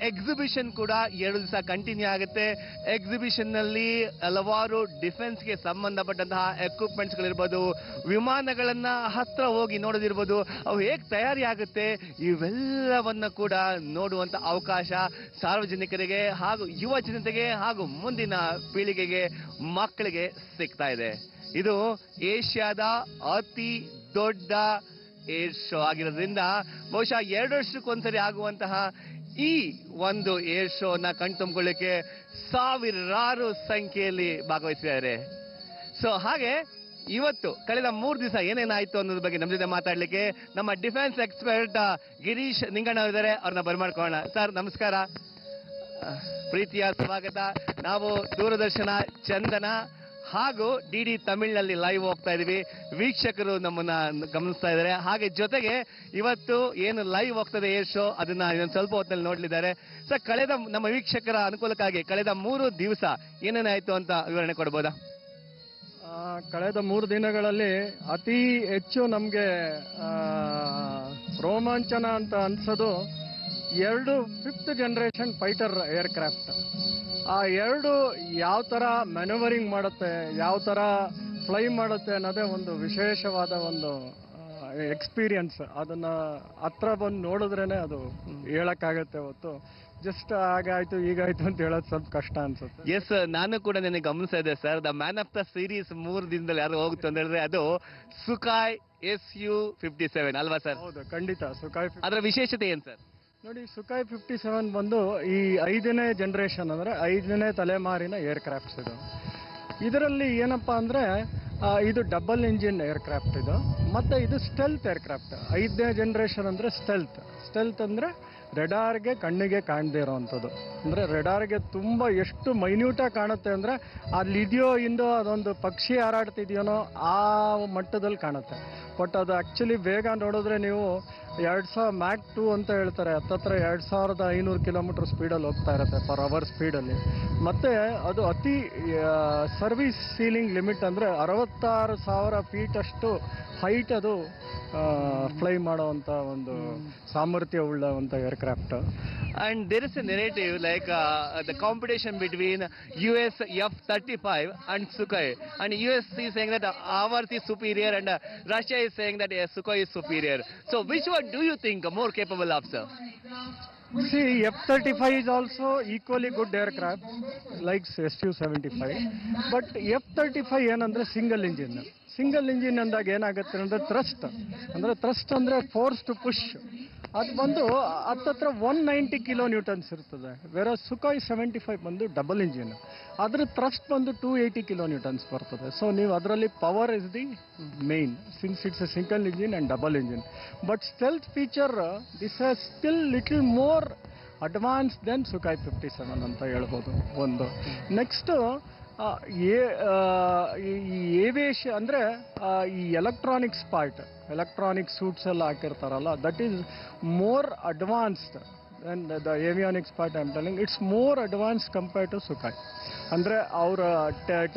Exhibition ಕೂಡ 2 ದಿವಸ continue ಆಗುತ್ತೆ. ಎಕ್ಸಿಬಿಷನ್ ನಲ್ಲಿ ಹಲವಾರು ಡಿಫೆನ್ಸ್ಗೆ ಸಂಬಂಧಪಟ್ಟಂತಹ ಎಕ್ವಿಪ್ಮೆಂಟ್ಸ್ಗಳಿರ್ಬೋದು, ವಿಮಾನಗಳನ್ನ ಹತ್ರ ಹೋಗಿ ನೋಡೋದಿರ್ಬೋದು, ಅವು ಹೇಗೆ ತಯಾರಿ ಆಗುತ್ತೆ ಇವೆಲ್ಲವನ್ನ ಕೂಡ ನೋಡುವಂತ ಅವಕಾಶ ಸಾರ್ವಜನಿಕರಿಗೆ ಹಾಗೂ ಯುವ ಜನತೆಗೆ ಹಾಗೂ ಮುಂದಿನ ಪೀಳಿಗೆಗೆ ಮಕ್ಕಳಿಗೆ ಸಿಗ್ತಾ ಇದೆ. ಇದು ಏಷ್ಯಾದ ಅತಿ ದೊಡ್ಡ ಏರ್ ಶೋ ಆಗಿರೋದ್ರಿಂದ ಬಹುಶಃ 2 ವರ್ಷಕ್ಕೊಂದ್ಸರಿ ಆಗುವಂತಹ ಈ ಒಂದು ಏರ್ ಶೋನ ಕಣ್ತುಂಬಿಕೊಳ್ಳಿಕ್ಕೆ ಸಾವಿರಾರು ಸಂಖ್ಯೆಯಲ್ಲಿ ಭಾಗವಹಿಸಿದ್ದಾರೆ. ಸೊ ಹಾಗೆ ಇವತ್ತು ಕಳೆದ 3 ದಿವಸ ಏನೇನಾಯ್ತು ಅನ್ನೋದ್ರ ಬಗ್ಗೆ ನಮ್ಮ ಜೊತೆ ಮಾತಾಡ್ಲಿಕ್ಕೆ ನಮ್ಮ ಡಿಫೆನ್ಸ್ ಎಕ್ಸ್ಪರ್ಟ್ ಗಿರೀಶ್ ನಿಂಗಣ್ಣ ಇದ್ದಾರೆ. ಅವ್ರನ್ನ ಬರ್ಮಾಡ್ಕೊಳ್ಳೋಣ. ಸರ್ ನಮಸ್ಕಾರ, ಪ್ರೀತಿಯ ಸ್ವಾಗತ. ನಾವು ದೂರದರ್ಶನ ಚಂದನ ಹಾಗೂ ಡಿಡಿ ತಮಿಳ್ನಲ್ಲಿ ಲೈವ್ ಹೋಗ್ತಾ ಇದೀವಿ. ವೀಕ್ಷಕರು ನಮ್ಮನ್ನ ಗಮನಿಸ್ತಾ ಇದ್ದಾರೆ. ಹಾಗೆ ಜೊತೆಗೆ ಇವತ್ತು ಏನು ಲೈವ್ ಹೋಗ್ತದೆ ಏರ್ ಶೋ ಅದನ್ನ ಇನ್ನೊಂದು ಸ್ವಲ್ಪ ಹೊತ್ತಲ್ಲಿ ನೋಡ್ಲಿದ್ದಾರೆ. ಸರ್, ಕಳೆದ ನಮ್ಮ ವೀಕ್ಷಕರ ಅನುಕೂಲಕ್ಕಾಗಿ ಕಳೆದ 3 ದಿವಸ ಏನೇನಾಯ್ತು ಅಂತ ವಿವರಣೆ ಕೊಡ್ಬೋದಾ? ಕಳೆದ 3 ದಿನಗಳಲ್ಲಿ ಅತಿ ಹೆಚ್ಚು ನಮಗೆ ರೋಮಾಂಚನ ಅಂತ ಅನ್ಸೋದು 2 5th ಜನರೇಷನ್ ಫೈಟರ್ ಏರ್ಕ್ರಾಫ್ಟ್. ಆ 2 ಯಾವ ಥರ ಮ್ಯಾನುವರಿಂಗ್ ಮಾಡುತ್ತೆ, ಯಾವ ಥರ ಫ್ಲೈ ಮಾಡುತ್ತೆ ಅನ್ನೋದೇ ಒಂದು ವಿಶೇಷವಾದ ಒಂದು ಎಕ್ಸ್ಪೀರಿಯನ್ಸ್. ಅದನ್ನ ಹತ್ರ ಬಂದು ನೋಡಿದ್ರೇನೆ ಅದು ಹೇಳಕ್ಕಾಗತ್ತೆ. ಹೊತ್ತು ಜಸ್ಟ್ ಆಗಾಯ್ತು ಈಗಾಯ್ತು ಅಂತ ಹೇಳೋದು ಸ್ವಲ್ಪ ಕಷ್ಟ ಅನ್ಸುತ್ತೆ. ಎಸ್, ನಾನು ಕೂಡ ನನಗೆ ಗಮನಿಸ್ತಾ ಇದ್ದೆ sir. The man of the series 3 ದಿನದಲ್ಲಿ ಯಾರು ಹೋಗುತ್ತೆ ಅಂತ ಹೇಳಿದ್ರೆ ಅದು ಸುಖಾಯ್ Su-57 ಅಲ್ವಾ ಸರ್? ಹೌದು, ಖಂಡಿತ. ಸುಖಾಯ್ ಅದರ ವಿಶೇಷತೆ ಏನ್ ಸರ್? ನೋಡಿ, ಸುಖಾಯ್ 57 ಬಂದು ಈ 5ನೇ ಜನರೇಷನ್ ಅಂದ್ರೆ 5ನೇ ತಲೆಮಾರಿನ ಏರ್ಕ್ರಾಫ್ಟ್ಸ್ ಇದು. ಇದರಲ್ಲಿ ಏನಪ್ಪಾ ಅಂದ್ರೆ ಇದು ಡಬಲ್ ಇಂಜಿನ್ ಏರ್ಕ್ರಾಫ್ಟ್ ಇದು. ಮತ್ತೆ ಇದು ಸ್ಟೆಲ್ತ್ ಏರ್ಕ್ರಾಫ್ಟ್. 5ನೇ ಜನರೇಷನ್ ಅಂದ್ರೆ ಸ್ಟೆಲ್ತ್ ಅಂದ್ರೆ ರೆಡಾರ್ಗೆ ಕಣ್ಣಿಗೆ ಕಾಣದೇ ಇರೋವಂಥದ್ದು. ಅಂದರೆ ರೆಡಾರ್ಗೆ ತುಂಬ ಎಷ್ಟು ಮೈನ್ಯೂಟಾಗಿ ಕಾಣುತ್ತೆ ಅಂದರೆ ಅಲ್ಲಿದೆಯೋ ಇಂದೋ ಅದೊಂದು ಪಕ್ಷಿ ಹಾರಾಡ್ತಿದೆಯೋನೋ ಆ ಮಟ್ಟದಲ್ಲಿ ಕಾಣುತ್ತೆ. ಬಟ್ ಅದು ಆ್ಯಕ್ಚುಲಿ ಬೇಗ ನೋಡಿದ್ರೆ ನೀವು 2000 ಮ್ಯಾಕ್ 2 ಅಂತ ಹೇಳ್ತಾರೆ. ಹತ್ತತ್ರ 2500 ಕಿಲೋಮೀಟರ್ ಸ್ಪೀಡಲ್ಲಿ ಹೋಗ್ತಾ ಇರುತ್ತೆ ಪರ್ ಅವರ್ ಸ್ಪೀಡಲ್ಲಿ. ಮತ್ತು ಅದು ಅತಿ ಸರ್ವಿಸ್ ಸೀಲಿಂಗ್ ಲಿಮಿಟ್ ಅಂದರೆ 66,000 ಫೀಟ್ ಅಷ್ಟು ಹೈಟ್ ಅದು ಫ್ಲೈ ಮಾಡುವಂಥ ಒಂದು ಸಾಮರ್ಥ್ಯ ಉಳ್ಳವಂಥ aircraft. And there is a narrative like the competition between US F-35 and Sukhoi, and US is saying that ours is superior and Russia is saying that Sukhoi is superior. So which one do you think more capable of, sir? See, F-35 is also equally good aircraft like Su-75, but F-35 ಏನಂದ್ರೆ single engine ಅಂದಾಗ ಏನಾಗುತ್ತೆ ಅಂದ್ರೆ thrust ಅಂದ್ರೆ force to push ಅದು ಬಂದು ಹತ್ತತ್ರ 190 kilo Newton's ಇರ್ತದೆ. ಬೇರೆ ಸುಖಾಯ್ 75 ಬಂದು ಡಬಲ್ ಇಂಜಿನ್, ಅದ್ರ ಥ್ರಸ್ಟ್ ಬಂದು 280 ಕಿಲೋ ನ್ಯೂಟನ್ಸ್ ಬರ್ತದೆ. ಸೊ ನೀವು ಅದರಲ್ಲಿ power is the main since it's a single engine and double engine. But stealth feature this has still little more advance than Sukhoi 57 ಅಂತ ಹೇಳ್ಬೋದು. ಒಂದು ನೆಕ್ಸ್ಟು ಈ ಏವಿಯೇಷನ್ ಅಂದರೆ ಈ ಎಲೆಕ್ಟ್ರಾನಿಕ್ಸ್ ಪಾರ್ಟ್, ಎಲೆಕ್ಟ್ರಾನಿಕ್ ಸೂಟ್ಸ್ ಎಲ್ಲ ಹಾಕಿರ್ತಾರಲ್ಲ, that is more advanced and the avionics part I am telling it's more advance compare to Sukhoi. ಅಂದರೆ ಅವರ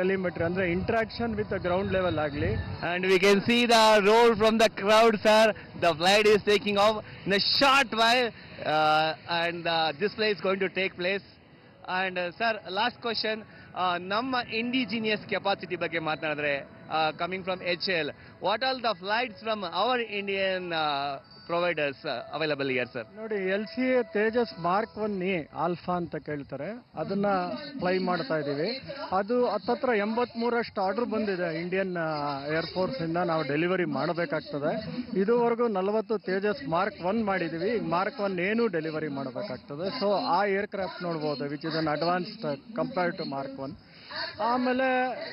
ಟೆಲಿಮೆಟ್ರಿ ಅಂದರೆ ಇಂಟ್ರಾಕ್ಷನ್ ವಿತ್ ಗ್ರೌಂಡ್ ಲೆವೆಲ್ ಆಗಲಿ. And we can see the roll from the crowd sir. The flight is taking off in a short while and the display is going to take place. And sir, last question, ನಮ್ಮ indigenous capacity ಬಗ್ಗೆ ಮಾತನಾಡಿದ್ರೆ coming from HAL, what all the flights from our Indian providers available year sir? ನೋಡಿ, LCA Tejas mark 1A alpha ಅಂತ ಕೇಳ್ತಾರೆ, ಅದನ್ನ fly ಮಾಡ್ತಾ ಇದ್ದೀವಿ. ಅದು ಹತ್ತತ್ರ 83 ಆರ್ಡರ್ ಬಂದಿದೆ ಇಂಡಿಯನ್ ಏರ್ಫೋರ್ಸ್ ಇಂದ. ನಾವು ಡೆಲಿವರಿ ಮಾಡಬೇಕಾಗ್ತದೆ. ಇದುವರೆಗೂ 40 ತೇಜಸ್ ಮಾರ್ಕ್ 1 ಮಾಡಿದ್ದೀವಿ. ಮಾರ್ಕ್ 1A ಡೆಲಿವರಿ ಮಾಡಬೇಕಾಗ್ತದೆ. ಸೊ ಆ ಏರ್ಕ್ರಾಫ್ಟ್ ನೋಡ್ಬೋದು, which is an advanced compare to mark 1. ಆಮೇಲೆ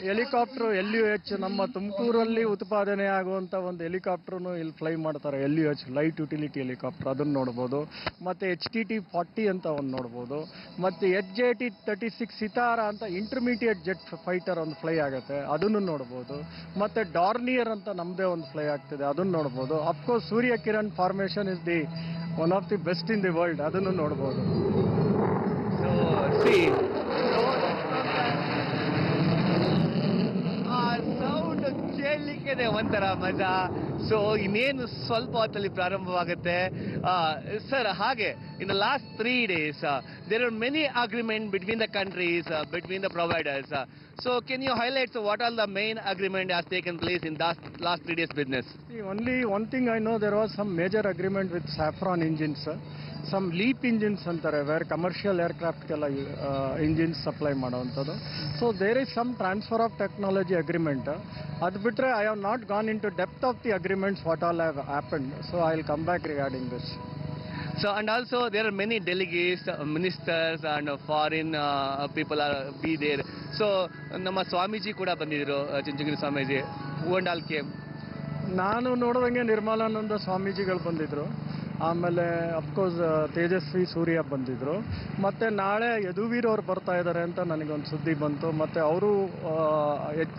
ಹೆಲಿಕಾಪ್ಟರ್ LUH, ನಮ್ಮ ತುಮಕೂರಲ್ಲಿ ಉತ್ಪಾದನೆ ಆಗುವಂಥ ಒಂದು ಹೆಲಿಕಾಪ್ಟರ್ನು ಇಲ್ಲಿ ಫ್ಲೈ ಮಾಡ್ತಾರೆ. LUH ಲೈಟ್ ಯುಟಿಲಿಟಿ ಹೆಲಿಕಾಪ್ಟರ್, ಅದನ್ನು ನೋಡ್ಬೋದು. ಮತ್ತು HTT-40 ಅಂತ ಒಂದು ನೋಡ್ಬೋದು. ಮತ್ತು HJT-36 ಸಿತಾರ ಅಂತ ಇಂಟರ್ಮೀಡಿಯೇಟ್ ಜೆಟ್ ಫೈಟರ್ ಒಂದು ಫ್ಲೈ ಆಗುತ್ತೆ, ಅದನ್ನು ನೋಡ್ಬೋದು. ಮತ್ತು ಡಾರ್ನಿಯರ್ ಅಂತ ನಮ್ಮದೇ ಒಂದು ಫ್ಲೈ ಆಗ್ತಿದೆ, ಅದನ್ನು ನೋಡ್ಬೋದು. Of course Surya Kiran formation is the one of the best in the world, ಅದನ್ನು ನೋಡ್ಬೋದು. Sound ಕೇಳಲಿಕ್ಕೆ ಒಂಥರ ಮಜಾ. ಸೊ ಇನ್ನೇನು ಸ್ವಲ್ಪ ಹೊತ್ತಲ್ಲಿ ಪ್ರಾರಂಭವಾಗುತ್ತೆ ಸರ್. ಹಾಗೆ in the last 3 days there are many agreement between the countries, between the providers. So can you highlight what all the main agreement has taken place in that last 3 days business? See, only one thing I know, there was some major agreement with Saffron engines, some LEAP engines ಅಂತಾರೆ, where commercial aircraft ಕೆಲ್ಲ engines supply ಮಾಡೋವಂಥದ್ದು. So there is some transfer of technology agreement. ಅದು ಬಿಟ್ಟರೆ I have not gone into depth of the agreements what all have happened. So I will come back regarding this. So and also there are many delegates, ministers and foreign people are be there. So ನಮ್ಮ ಸ್ವಾಮೀಜಿ ಕೂಡ ಬಂದಿದ್ರು, Chunchanagiri Swamiji. Who and all came? ನಾನು ನೋಡಿದಂಗೆ ನಿರ್ಮಲಾನಂದ ಸ್ವಾಮೀಜಿಗಳು ಬಂದಿದ್ರು, ಆಮೇಲೆ of course Tejasvi Surya ಬಂದಿದ್ರು, ಮತ್ತು ನಾಳೆ ಯದುವೀರ್ ಅವ್ರು ಬರ್ತಾ ಇದ್ದಾರೆ ಅಂತ ನನಗೊಂದು ಸುದ್ದಿ ಬಂತು. ಮತ್ತು ಅವರು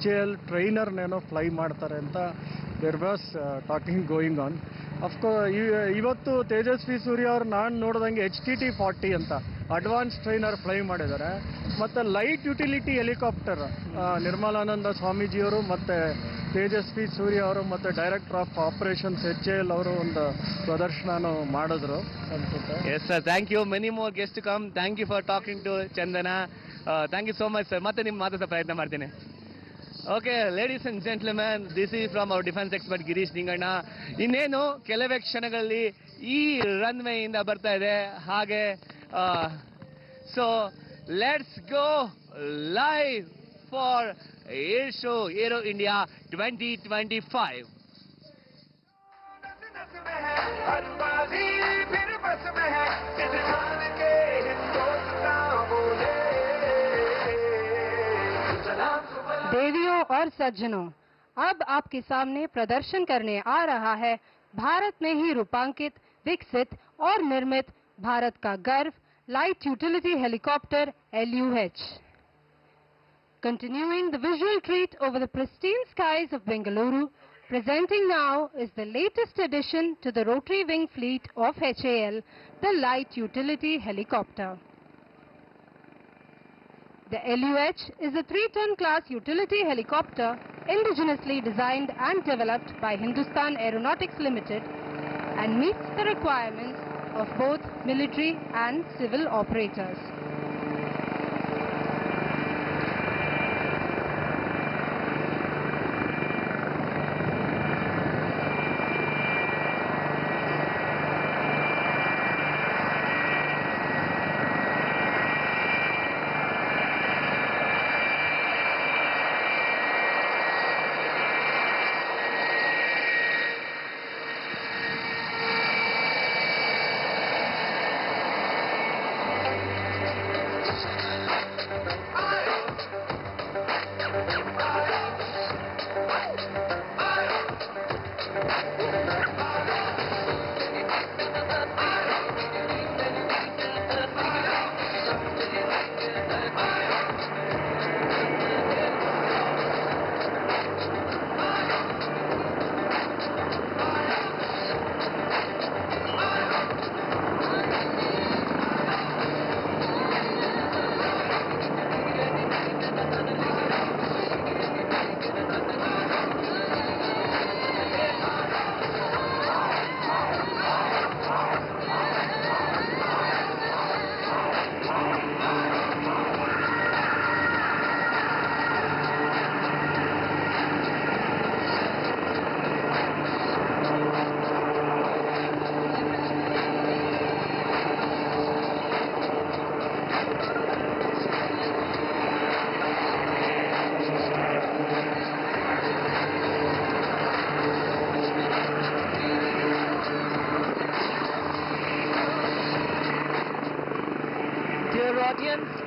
HAL ಟ್ರೈನರ್ನೇನೋ ಫ್ಲೈ ಮಾಡ್ತಾರೆ ಅಂತ there was talking going on. Of course ಇವತ್ತು ತೇಜಸ್ವಿ ಸೂರ್ಯ ಅವ್ರು ನಾನು ನೋಡಿದಂಗೆ HTT-40 ಅಂತ ಅಡ್ವಾನ್ಸ್ ಟ್ರೈನರ್ ಫ್ಲೈ ಮಾಡಿದ್ದಾರೆ. ಮತ್ತು ಲೈಟ್ ಯುಟಿಲಿಟಿ ಹೆಲಿಕಾಪ್ಟರ್ ನಿರ್ಮಲಾನಂದ ಸ್ವಾಮೀಜಿಯವರು ಮತ್ತು ತೇಜಸ್ವಿ ಸೂರ್ಯ ಅವರು ಮತ್ತು ಡೈರೆಕ್ಟರ್ ಆಫ್ ಆಪರೇಷನ್ಸ್ HAL ಅವರು ಒಂದು ಪ್ರದರ್ಶನ ಮಾಡಿದ್ರು ಅನ್ಸುತ್ತೆ. Yes sir, thank you. Many more guest to come. Thank you for talking to Chandana. Thank you so much sir. ಮತ್ತೆ ನಿಮ್ಮ ಮಾತಾಡೋ ಪ್ರಯತ್ನ ಮಾಡ್ತೀನಿ. Okay ladies and gentlemen, this is from our defence expert Girish Ninganna. ಇನ್ನೇನು ಕೆಲವೇ ಕ್ಷಣಗಳಲ್ಲಿ ಈ ರನ್ವೇಯಿಂದ ಬರ್ತಾ ಇದೆ. ಹಾಗೆ so let's go live for air show aero India 2025. देवियों और सज्जनों, अब आपके सामने प्रदर्शन करने आ रहा है भारत में ही रूपांकित, विकसित और निर्मित भारत का गर्व light utility helicopter LUH. Continuing the visual treat over the pristine skies of Bengaluru, presenting now is the latest addition to the rotary wing fleet of HAL, the light utility helicopter. The LUH is a 3-ton class utility helicopter indigenously designed and developed by Hindustan Aeronautics Limited and meets the requirements of both military and civil operators.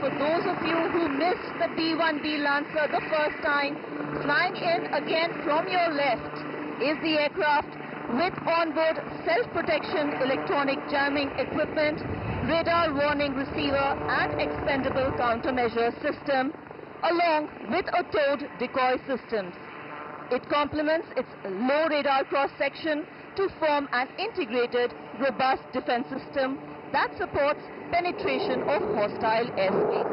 For those of you who missed the B-1B Lancer the first time, flying in again from your left is the aircraft with onboard self-protection electronic jamming equipment, radar warning receiver and expendable countermeasure system, along with a towed decoy system. It complements its low radar cross-section to form an integrated, robust defense system that supports penetration of hostile airspace.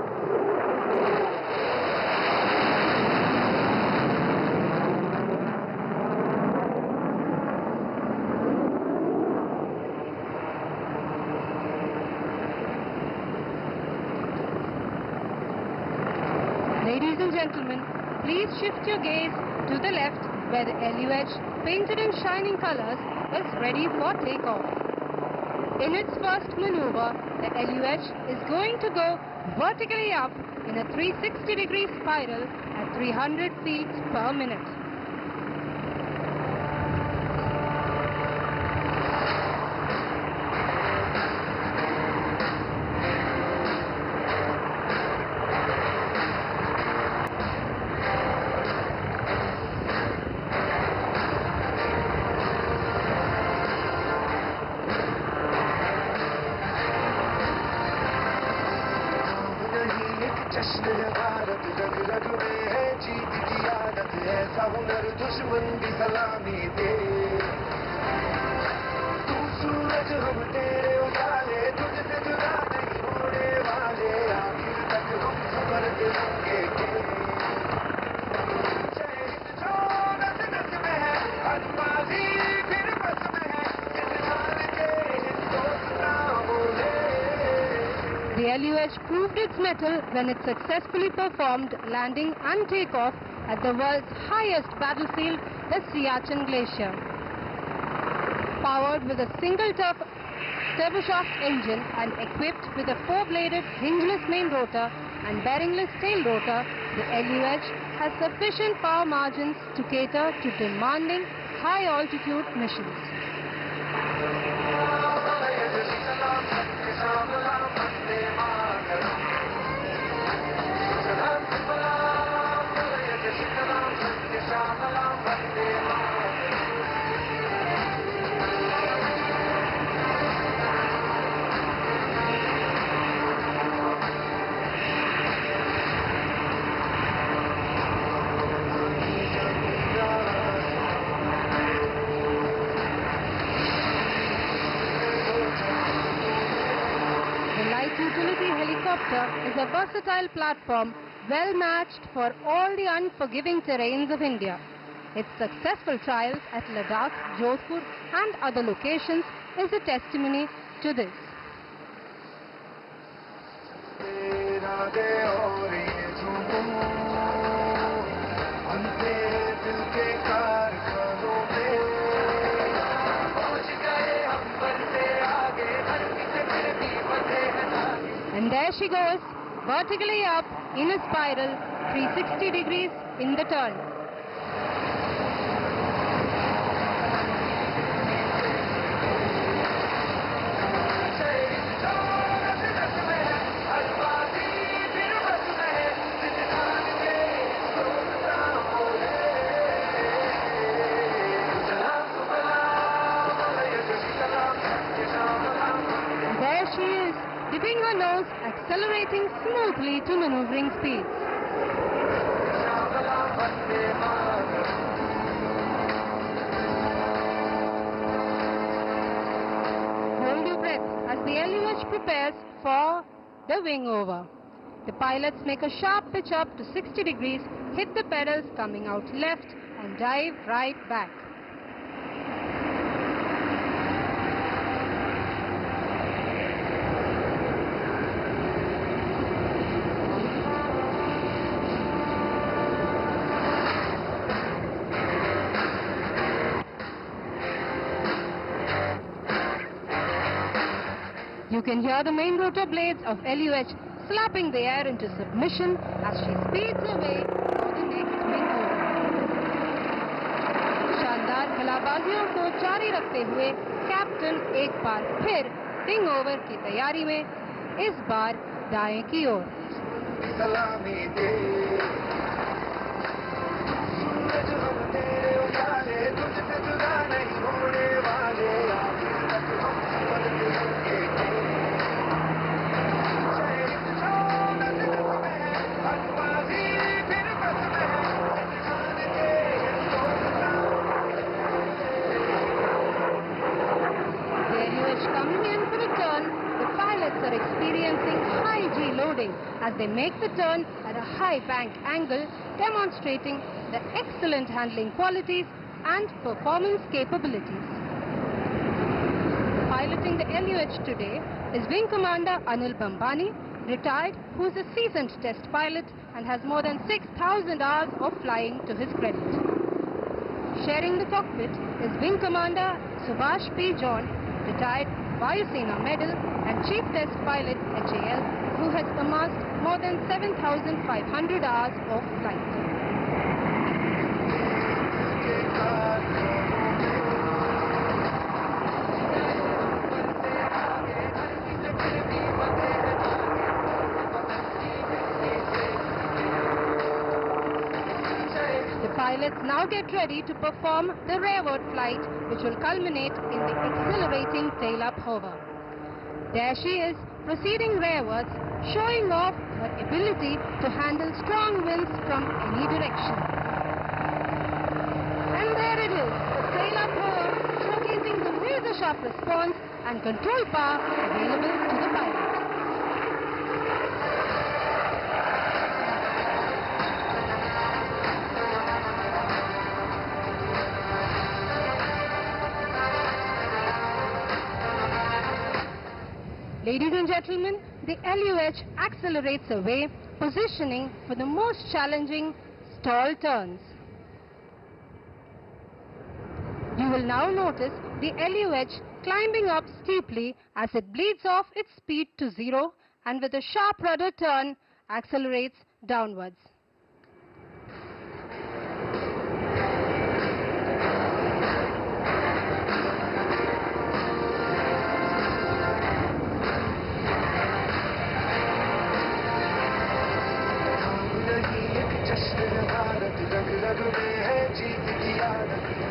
Ladies and gentlemen, please shift your gaze to the left where the LUH, painted in shining colors, is ready for takeoff. In its first maneuver, the LUH is going to go vertically up in a 360-degree spiral at 300 feet per minute. जश्न है भारत रग रग में है जीत की आदत ऐसा हुनर दुश्मन भी सलामी दे तू सूरज हम तेरे उजाले तुझसे जुदा नहीं होने वाले आखिर तक हम सफर दिलेंगे के जय हिंद जो नस नस में है अलमाजी फिर बस में है जिस जान के हिंदुस्तान बोले. The LUH proved its mettle when it successfully performed landing and takeoff at the world's highest battlefield, the Siachen Glacier. Powered with a single turboshaft engine and equipped with a four-bladed hingeless main rotor and bearingless tail rotor, the LUH has sufficient power margins to cater to demanding high-altitude missions. Utility helicopter is a versatile platform well matched for all the unforgiving terrains of India. Its successful trials at Ladakh, Jodhpur and other locations is a testimony to this. And there she goes, vertically up in a spiral, 360 degrees in the turn. There she is, dipping her nose, accelerating smoothly to maneuvering speeds. Hold your breath as the LUH prepares for the wing over. The pilots make a sharp pitch up to 60 degrees, hit the pedals coming out left and dive right back. You can hear the main rotor blades of LUH slapping the air into submission as she speeds away for the next wing over. शानदार कलाबाजियों को जारी रखते हुए captain एक बार फिर wing over की तैयारी में, इस बार दाएं की ओर. Are experiencing high G loading as they make the turn at a high bank angle, demonstrating the excellent handling qualities and performance capabilities. Piloting the LUH today is Wing Commander Anil Bambani, retired, who is a seasoned test pilot and has more than 6,000 hours of flying to his credit. Sharing the cockpit is Wing Commander Subhash P. John, retired Vayu Sena Medal and Chief Test Pilot HAL, who has amassed more than 7,500 hours of flight. Pilots now get ready to perform the rearward flight, which will culminate in the exhilarating tail-up hover. There she is, proceeding rearwards, showing off her ability to handle strong winds from any direction. And there it is, the tail-up hover, showcasing the razor-sharp response and control power available to the pilot. Ladies and gentlemen, the LUH accelerates away, positioning for the most challenging stall turns. You will now notice the LUH climbing up steeply as it bleeds off its speed to zero and with a sharp rudder turn accelerates downwards.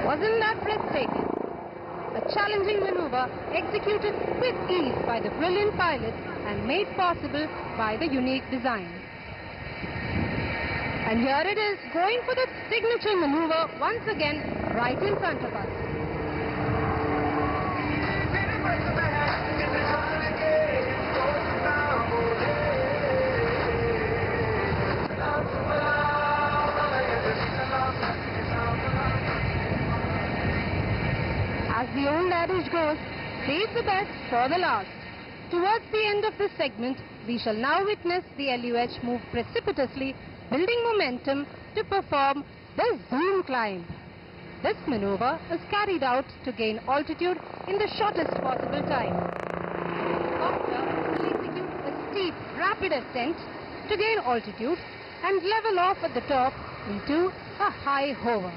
Wasn't that breathtaking? A challenging maneuver executed with ease by the brilliant pilots and made possible by the unique design. And here it is, going for the signature maneuver once again right in front of us. As the old adage goes, save the best for the last. Towards the end of this segment, we shall now witness the LUH move precipitously, building momentum to perform the zoom climb. This maneuver is carried out to gain altitude in the shortest possible time. The helicopter will execute a steep, rapid ascent to gain altitude and level off at the top into a high hover.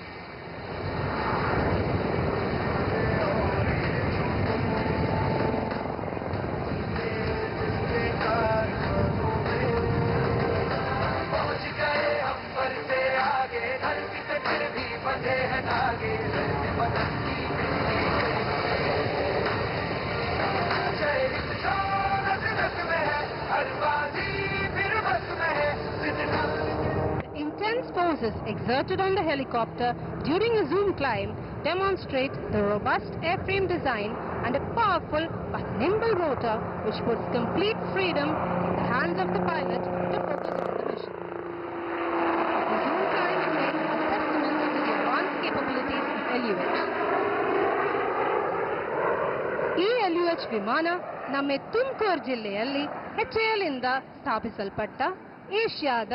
Forces exerted on the helicopter during a zoom climb demonstrate the robust airframe design and a powerful but nimble rotor which puts complete freedom in the hands of the pilot to focus on the mission. The zoom climb remains a testament to the advanced capabilities of LUH. ಈ LUH ವಿಮಾನ ನಮ್ಮ ತುಮಕೂರು ಜಿಲ್ಲೆಯಲ್ಲಿ HAL ಇಂದ ಸ್ಥಾಪಿಸಲ್ಪಟ್ಟ ಏಷ್ಯಾದ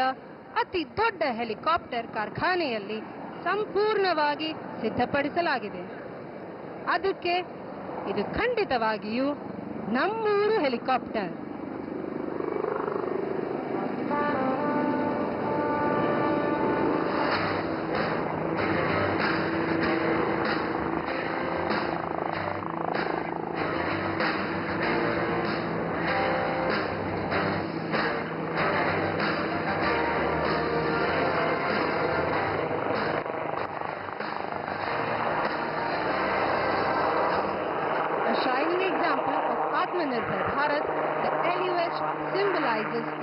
ಅತಿ ದೊಡ್ಡ helicopter ಕಾರ್ಖಾನೆಯಲ್ಲಿ ಸಂಪೂರ್ಣವಾಗಿ ಸಿದ್ಧಪಡಿಸಲಾಗಿದೆ. ಅದಕ್ಕೆ ಇದು ಖಂಡಿತವಾಗಿಯೂ ನಮ್ಮೂರು helicopter.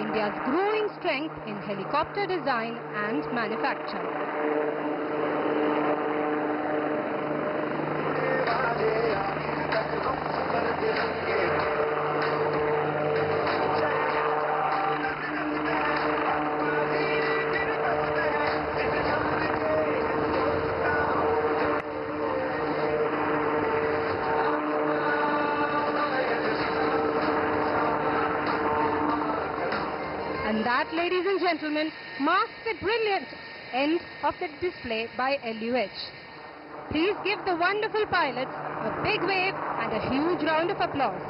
India's growing strength in helicopter design and manufacture. And that, ladies and gentlemen, marks the brilliant end of the display by LUH. Please give the wonderful pilots a big wave and a huge round of applause.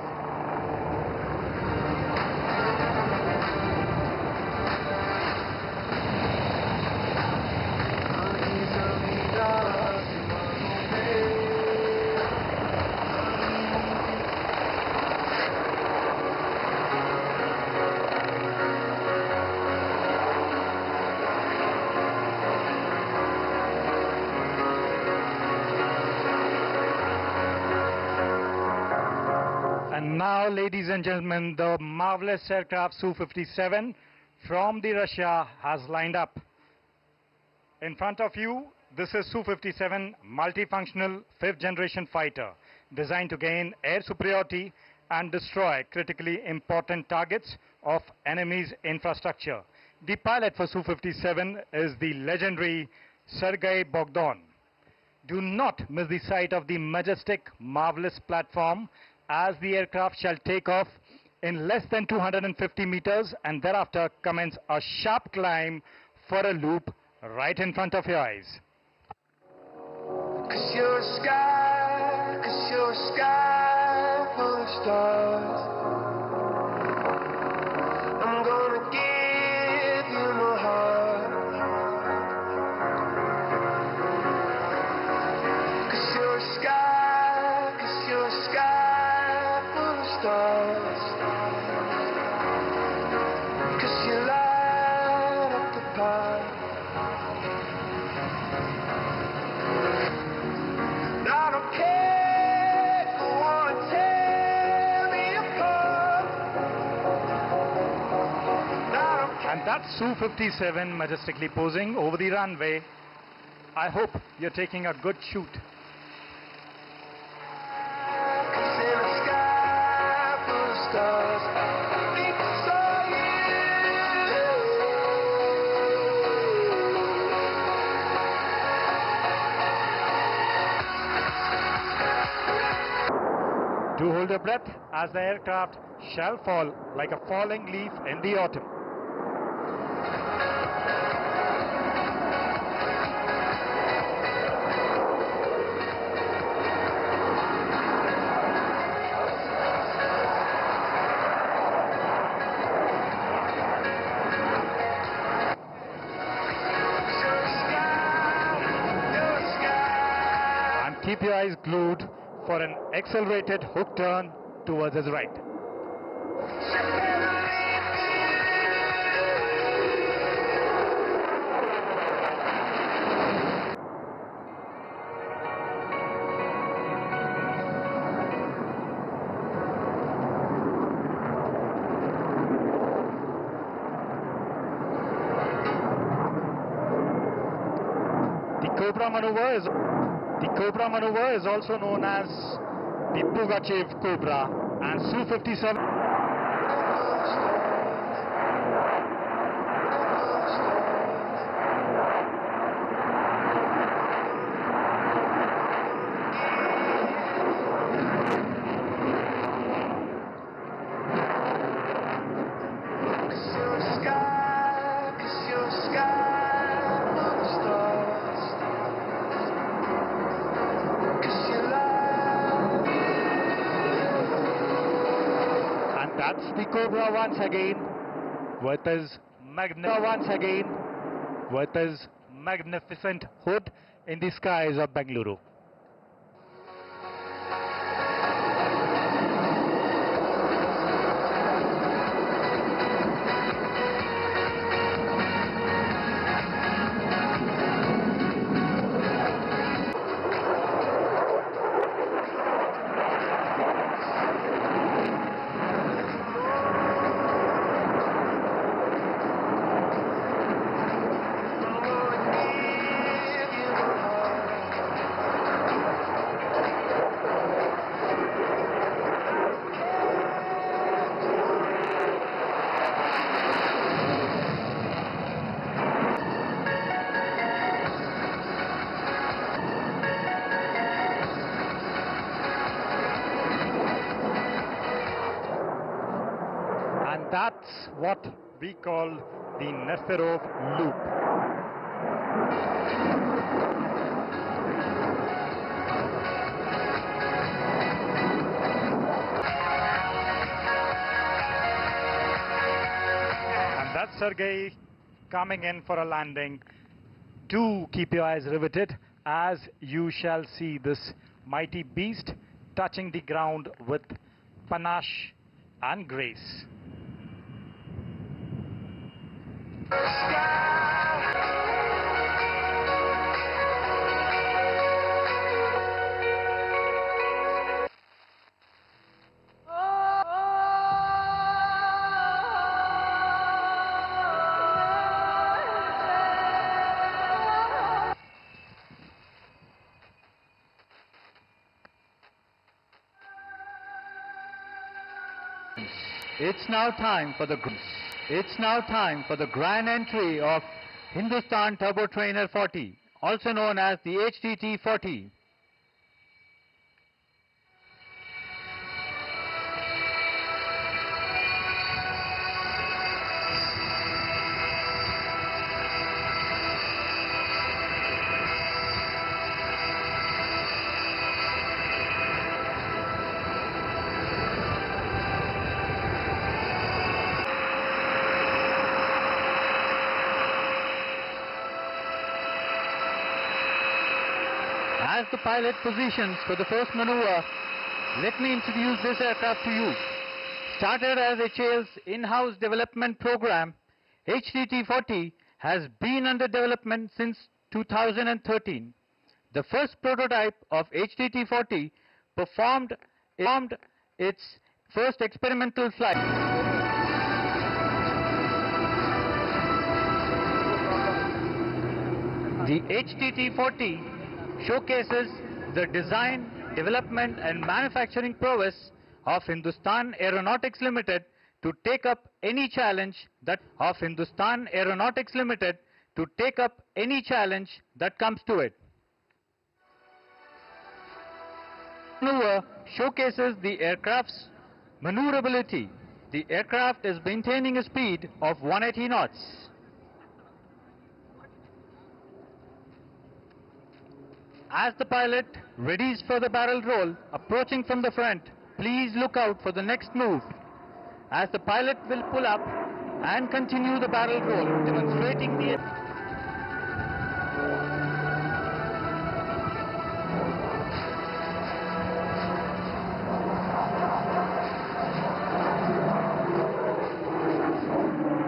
And now, ladies and gentlemen, the marvelous aircraft Su-57 from the Russia has lined up. In front of you, this is Su-57 multifunctional fifth generation fighter designed to gain air superiority and destroy critically important targets of enemy's infrastructure. The pilot for Su-57 is the legendary Sergei Bogdan. Do not miss the sight of the majestic, marvelous platform as the aircraft shall take off in less than 250 meters and thereafter commence a sharp climb for a loop right in front of your eyes. 'Cause you're a sky, 'cause you're a sky full of stars. I'm gonna give you my heart. 'Cause you're a sky, 'cause you're a sky full of stars. 'Cause you light up the path. I don't care if you wanna tear me apart. I don't care. And that's Su-57 majestically posing over the runway. I hope you're taking a good shoot. 'Cause in a sky full of stars, I think I saw you. Do hold your breath as the aircraft shall fall like a falling leaf in the autumn. You're a sky, you're a sky. And keep your eyes glued for an accelerated hook turn towards his right. The Cobra maneuver is also known as the Pugachev Cobra, and Su-57 'Cause you're a sky, 'cause you're a sky full of stars. 'Cause you light. and that's the Cobra once again with his magnificent hood in the skies of Bengaluru. That's what we call the Nesterov loop. And that's Sergei coming in for a landing. Do keep your eyes riveted as you shall see this mighty beast touching the ground with panache and grace. It's now time for the grand entry of Hindustan Turbo Trainer 40, also known as the HTT 40. As the pilot positions for the first maneuver, let me introduce this aircraft to you. Started as HAL's in-house development program, HTT-40 has been under development since 2013. The first prototype of HTT-40 performed its first experimental flight. The HTT-40 showcases the design, development and manufacturing prowess of Hindustan Aeronautics Limited to take up any challenge that comes to it. Maneuver showcases the aircraft's maneuverability. The aircraft is maintaining a speed of 180 knots. As the pilot readies for the barrel roll, approaching from the front, please look out for the next move, as the pilot will pull up and continue the barrel roll, demonstrating the...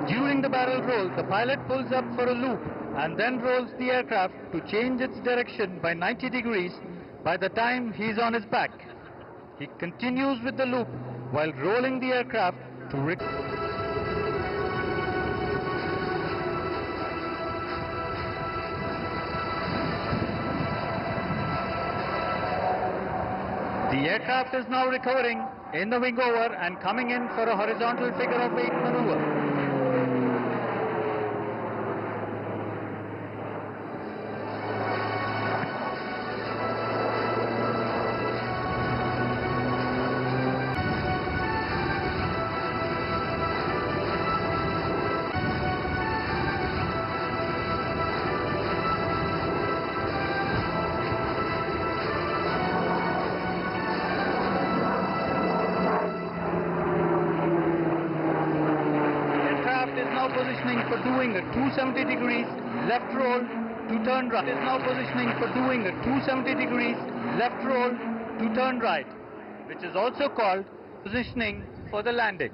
During the barrel roll, the pilot pulls up for a loop and then rolls the aircraft to change its direction by 90 degrees by the time he is on his back. He continues with the loop while rolling the aircraft to The aircraft is now recovering in the wing over and coming in for a horizontal figure of 8 maneuver. Positioning for doing a 270 degrees left roll to turn right. It is now positioning for doing a 270 degrees left roll to turn right, which is also called positioning for the landing.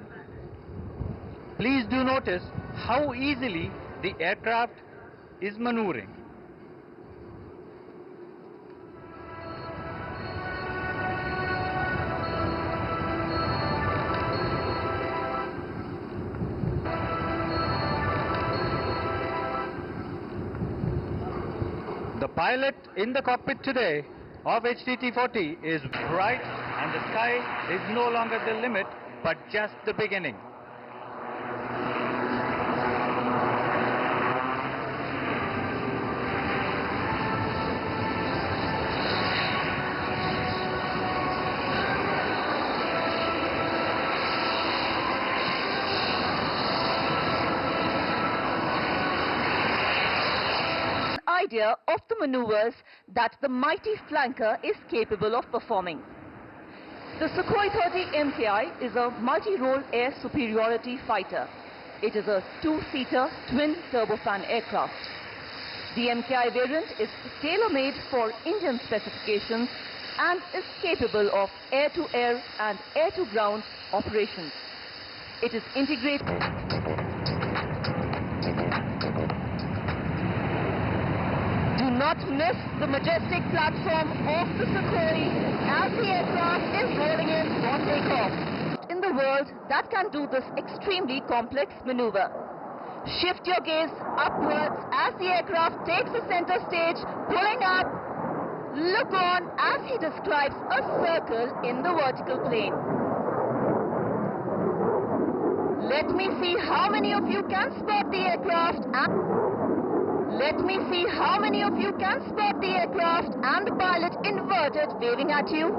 Please do notice how easily the aircraft is maneuvering. The pilot in the cockpit today of HTT-40 is bright, and the sky is no longer the limit but just the beginning. idea of the maneuvers that the mighty flanker is capable of performing. The Sukhoi 30 MKI is a multi-role air superiority fighter. It is a two-seater twin turbofan aircraft. The MKI variant is tailor-made for Indian specifications and is capable of air-to-air and air-to-ground operations. It is integrated. Do not miss the majestic platform of the Sukhoi as the aircraft is rolling in for takeoff. In the world that can do this extremely complex maneuver. Shift your gaze upwards as the aircraft takes the center stage, pulling up. Look on as he describes a circle in the vertical plane. Let me see how many of you can spot the aircraft Let me see how many of you can spot the aircraft and the pilot inverted waving at you.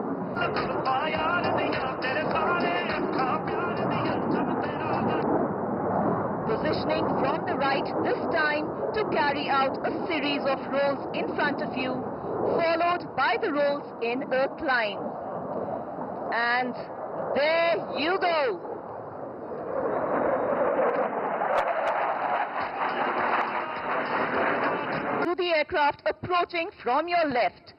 Positioning from the right this time to carry out a series of rolls in front of you, followed by the rolls in a climb. And there you go. To the aircraft approaching from your left.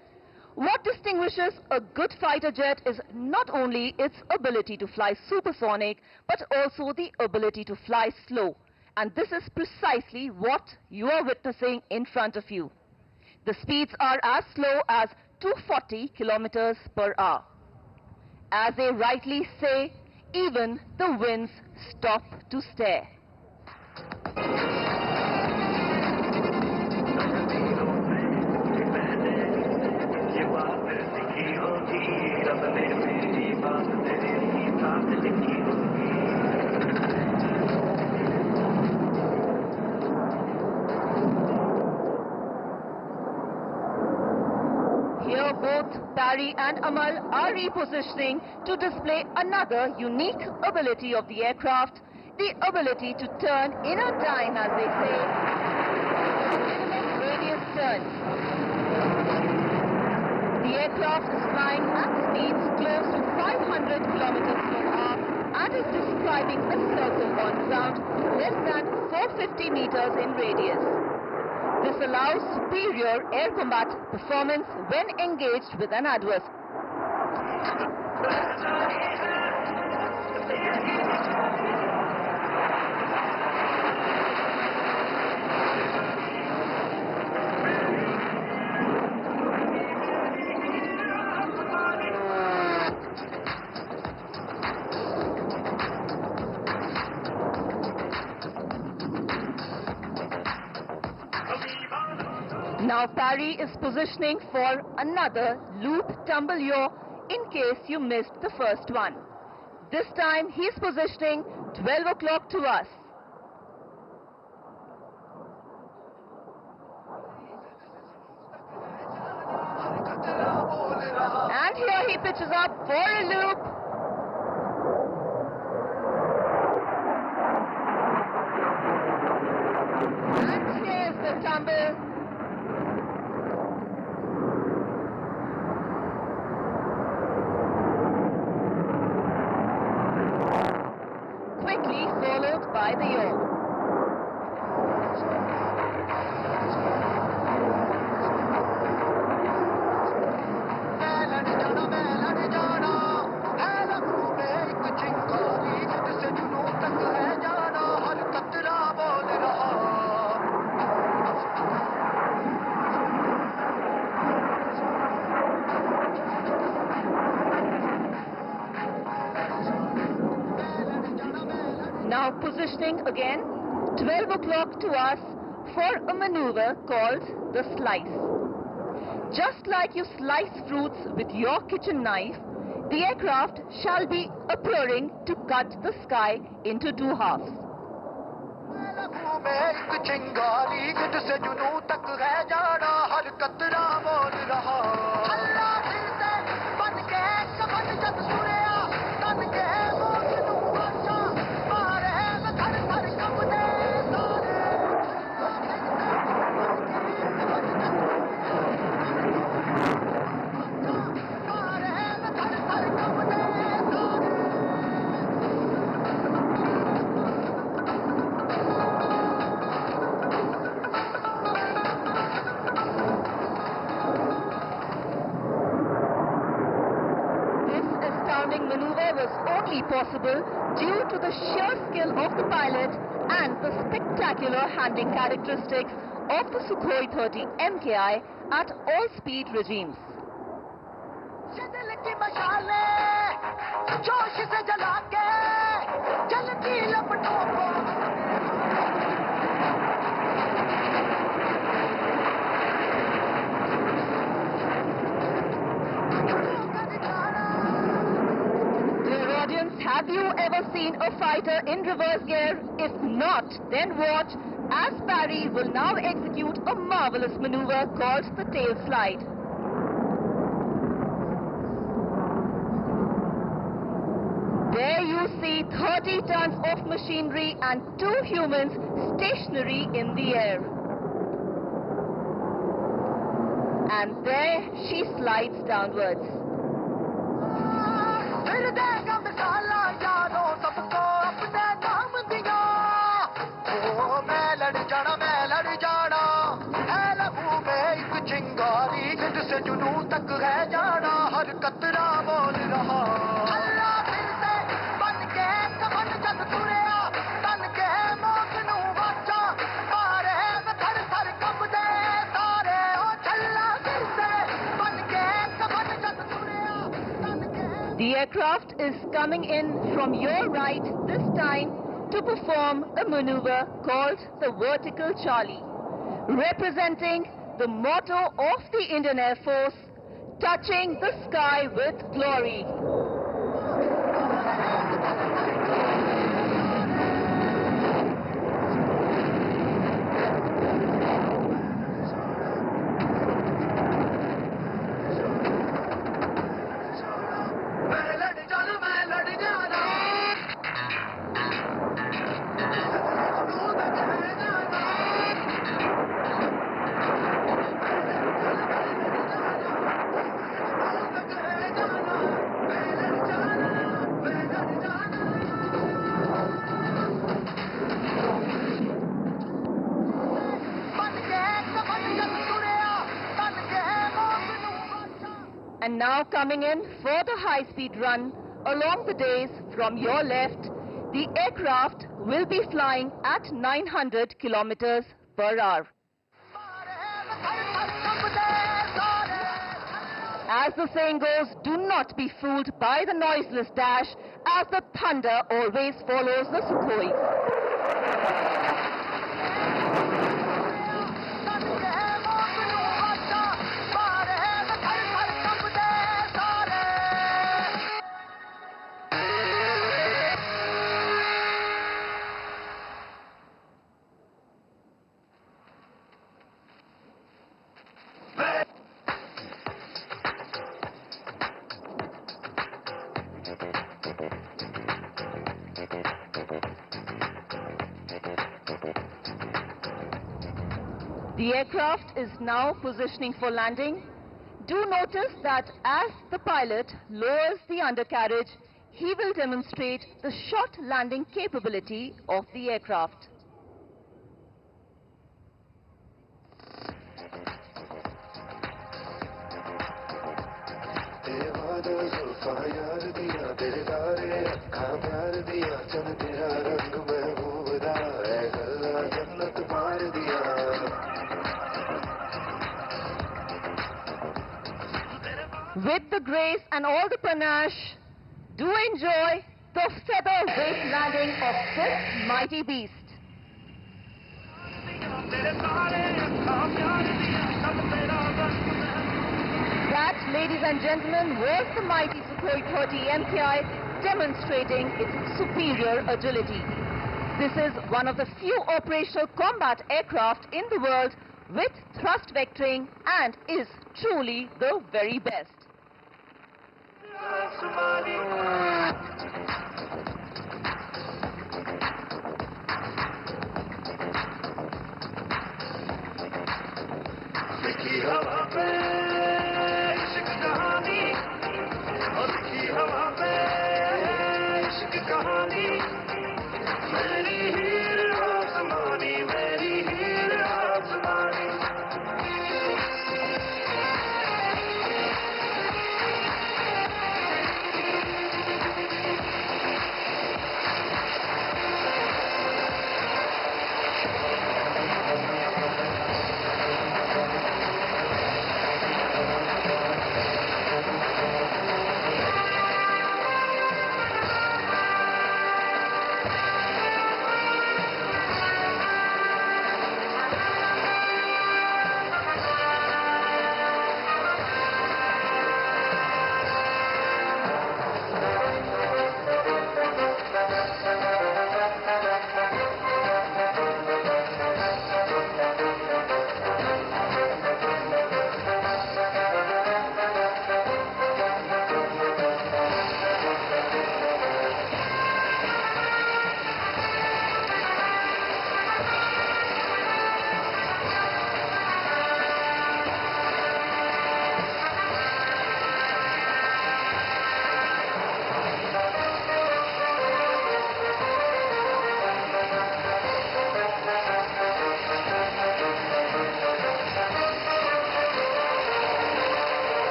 What distinguishes a good fighter jet is not only its ability to fly supersonic, but also the ability to fly slow. And this is precisely what you are witnessing in front of you. The speeds are as slow as 240 kilometers per hour. As they rightly say, even the winds stop to stare. Here both Parry and Amal are repositioning to display another unique ability of the aircraft, the ability to turn in a dime, as they say, radius turns. The aircraft is flying at speeds close to 500 kilometers per hour and is describing a circle on ground less than 450 meters in radius. This allows superior air combat performance when engaged with an adversary. Now Parry is positioning for another loop tumble yaw in case you missed the first one. This time he's positioning 12 o'clock to us. And here he pitches up for a loop. And here's the tumble. Quickly followed by the yaw. Now positioning again, 12 o'clock to us for a maneuver called the slice. Just like you slice fruits with your kitchen knife, the aircraft shall be appearing to cut the sky into two halves. possible due to the sheer skill of the pilot and the spectacular handling characteristics of the Sukhoi 30 MKI at all speed regimes. Dear audience, have you ever seen a fighter in reverse gear? If not, then watch as Barry will now execute a marvelous maneuver called the tail slide. There you see 30 tons of machinery and 2 humans stationary in the air. And there she slides downwards. The aircraft is coming in from your right this time to perform a maneuver called the Vertical Charlie, representing the motto of the Indian Air Force, touching the sky with glory. And now coming in for the high-speed run along the days from your left, the aircraft will be flying at 900 kilometers per hour. As the saying goes, do not be fooled by the noiseless dash, as the thunder always follows the Sukhoi. The aircraft is now positioning for landing. Do notice that as the pilot lowers the undercarriage, he will demonstrate the short landing capability of the aircraft. With the grace and all the panache, do enjoy the feather-weight landing of this mighty beast. That, ladies and gentlemen, was the mighty Sukhoi 30 MKI demonstrating its superior agility. This is one of the few operational combat aircraft in the world with thrust vectoring and is truly the very best.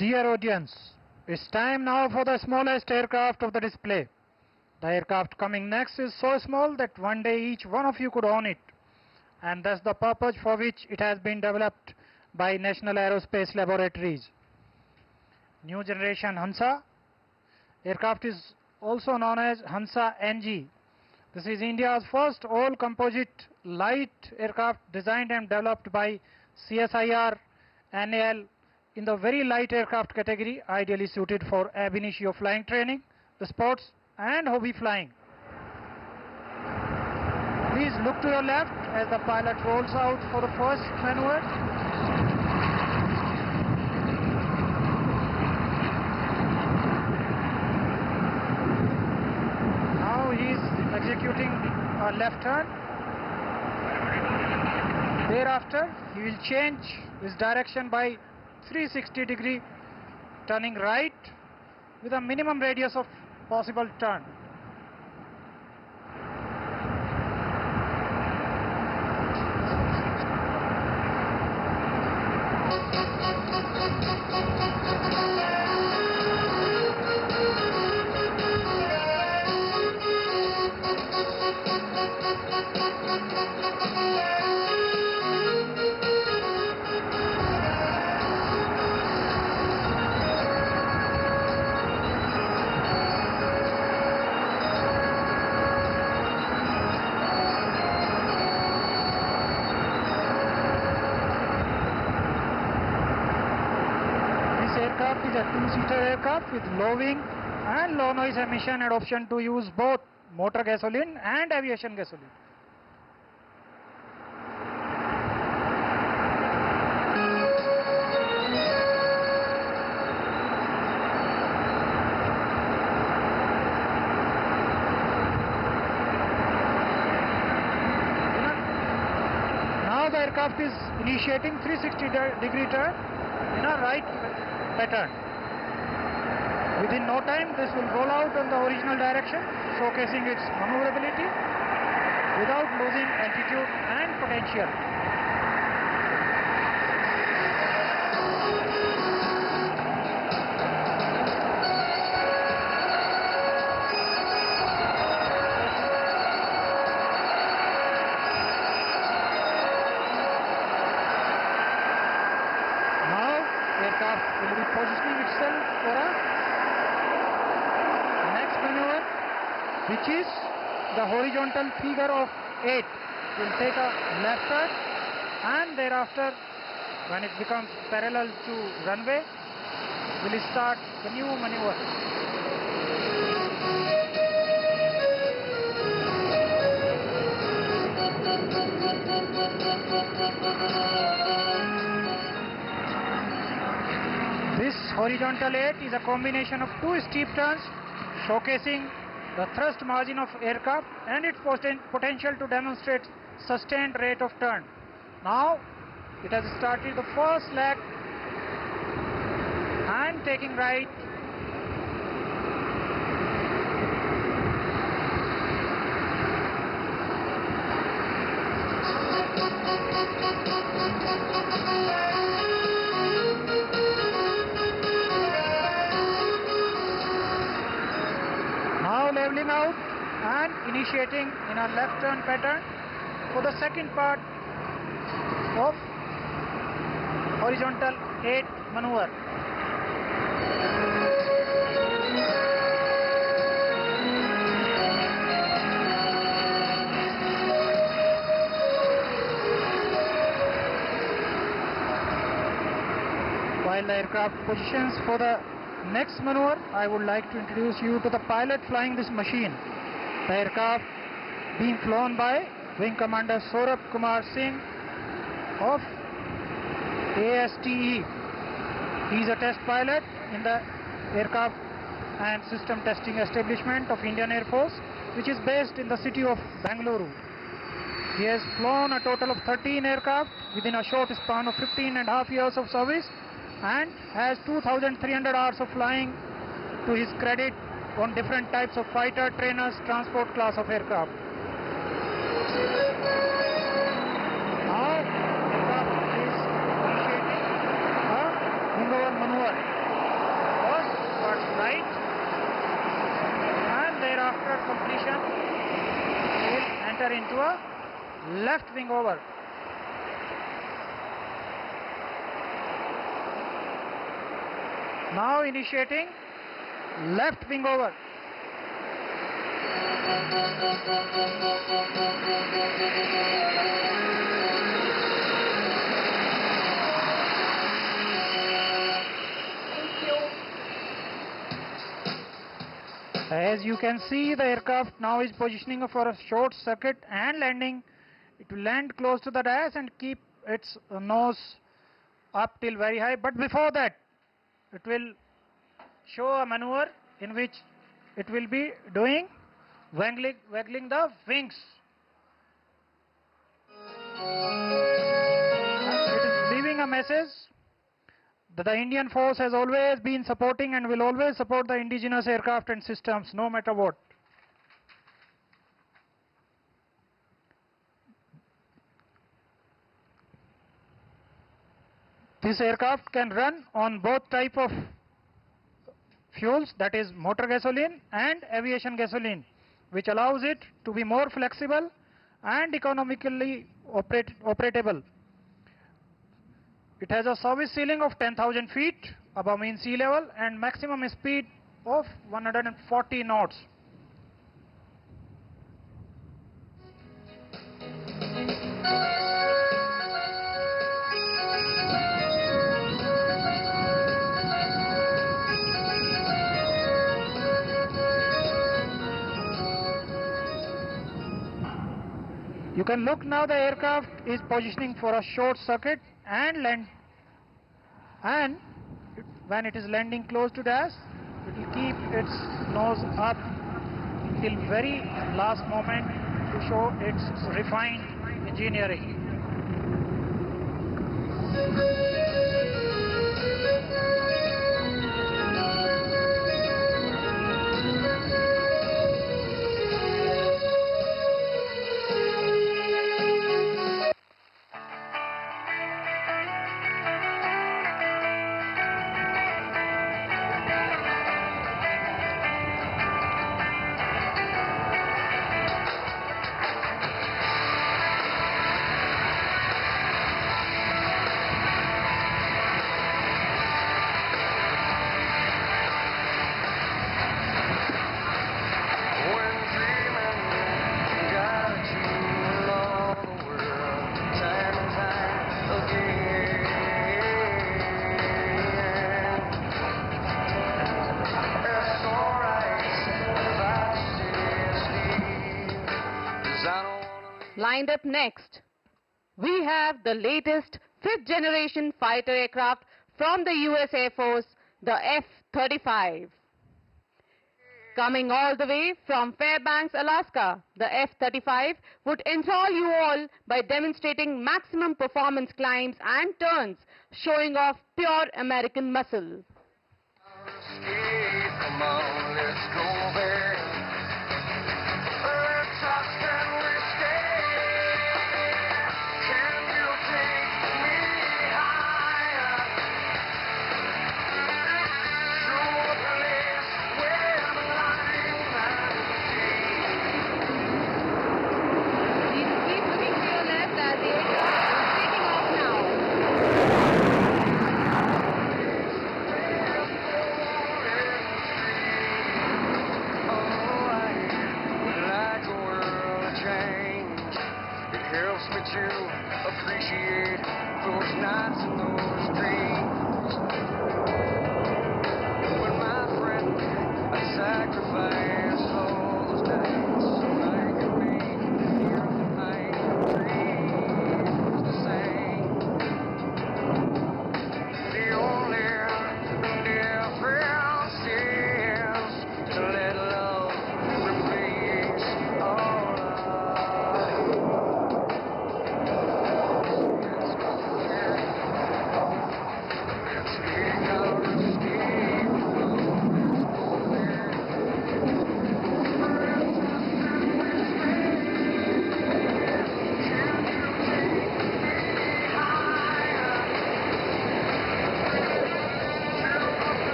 Dear audience, it's time now for the smallest aircraft of the display. The aircraft coming next is so small that one day each one of you could own it. And that's the purpose for which it has been developed by National Aerospace Laboratories. New generation Hansa aircraft is also known as Hansa NG. This is India's first all-composite light aircraft designed and developed by CSIR NAL in the very light aircraft category, ideally suited for ab initio flying training, sports and hobby flying. Please look to your left as the pilot rolls out for the first maneuver. Now he is executing a left turn. Thereafter, he will change his direction by 360-degree, turning right with a minimum radius of possible turn. Aircraft is a two-seater aircraft with low wing and low noise emission and option to use both motor gasoline and aviation gasoline. Now the aircraft is initiating 360-degree turn in a right pattern. Within no time, this will roll out on the original direction, showcasing its maneuverability without losing altitude and potential. Aircraft will be positioning itself for a next maneuver, which is the horizontal figure of 8. Will take a left turn and thereafter, when it becomes parallel to runway, will start the new maneuver. This horizontal 8 is a combination of two steep turns, showcasing the thrust margin of aircraft and its potential to demonstrate sustained rate of turn. Now it has started the first leg and taking right. Leveling out and initiating in a left turn pattern for the second part of horizontal 8 maneuver. While the aircraft positions for the next maneuver, I would like to introduce you to the pilot flying this machine. The aircraft being flown by Wing Commander Saurabh Kumar Singh of ASTE. He is a test pilot in the Aircraft and System Testing Establishment of Indian Air Force, which is based in the city of Bengaluru. He has flown a total of 13 aircraft within a short span of 15.5 years of service and has 2,300 hours of flying to his credit on different types of fighter, trainers, transport class of aircraft. Now, aircraft is initiating a wingover maneuver. completion, we will enter into a left wing over. Now initiating left wing over. As you can see, the aircraft now is positioning for a short circuit and landing. It will land close to the dash and keep its nose up till very high. But before that, it will show a maneuver in which it will be doing waggling the wings. It is leaving a message that the Indian force has always been supporting and will always support the indigenous aircraft and systems, no matter what. This aircraft can run on both type of fuels, that is motor gasoline and aviation gasoline, which allows it to be more flexible and economically operable. It has a service ceiling of 10,000 feet above mean sea level and maximum speed of 140 knots. You can look now, the aircraft is positioning for a short circuit and land, and when it is landing close to dash, it will keep its nose up till very last moment to show its refined engineering. Lined up next, we have the latest 5th generation fighter aircraft from the US Air Force, the F-35. Coming all the way from Fairbanks, Alaska, the F-35 would enthrall you all by demonstrating maximum performance climbs and turns, showing off pure American muscle. Come on, let's go there. Let's ask and we stay. Can you take me higher? To a place where the lines and Please keep looking to your left as the aircraft is taking off now. oh,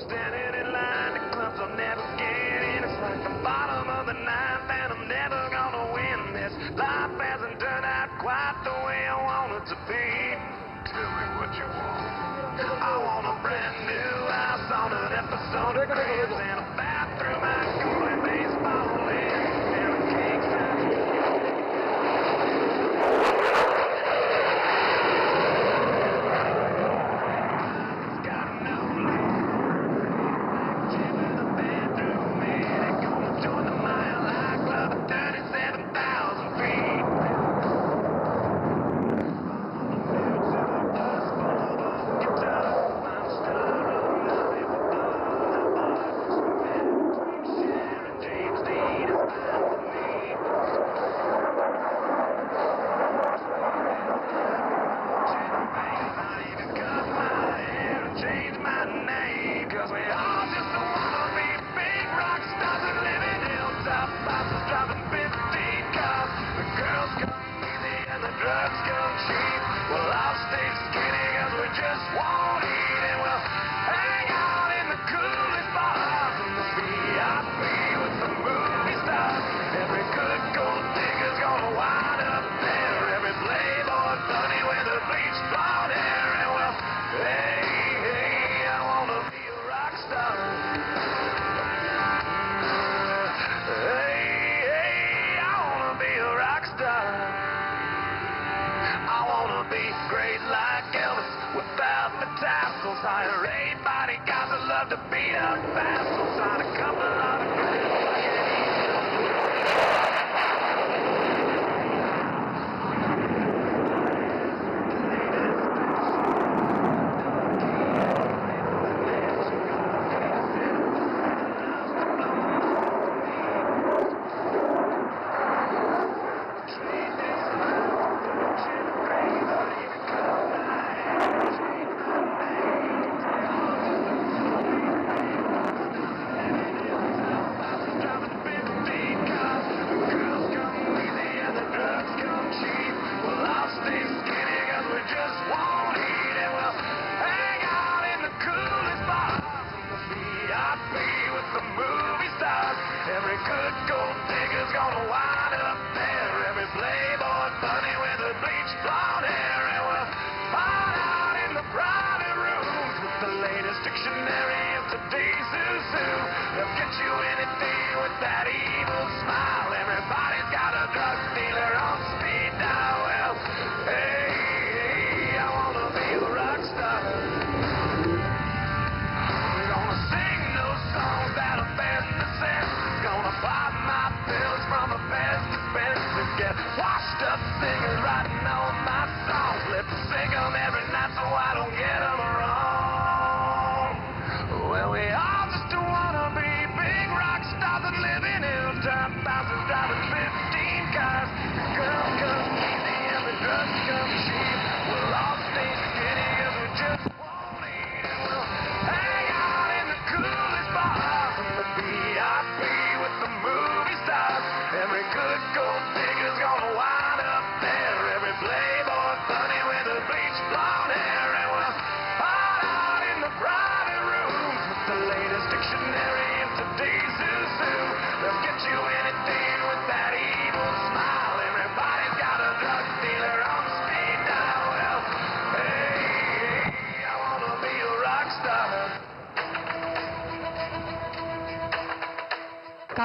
standing in line to clubs I'll never get in. It's like the bottom of the ninth and I'm never gonna win this. Life hasn't turned out quite the way I want it to be. Tell me what you want. I want a brand new house on an episode of Friends and a bathroom I can play baseball in and a king size. Hire 8 bodyguards that love to beat up assholes. Sign a couple of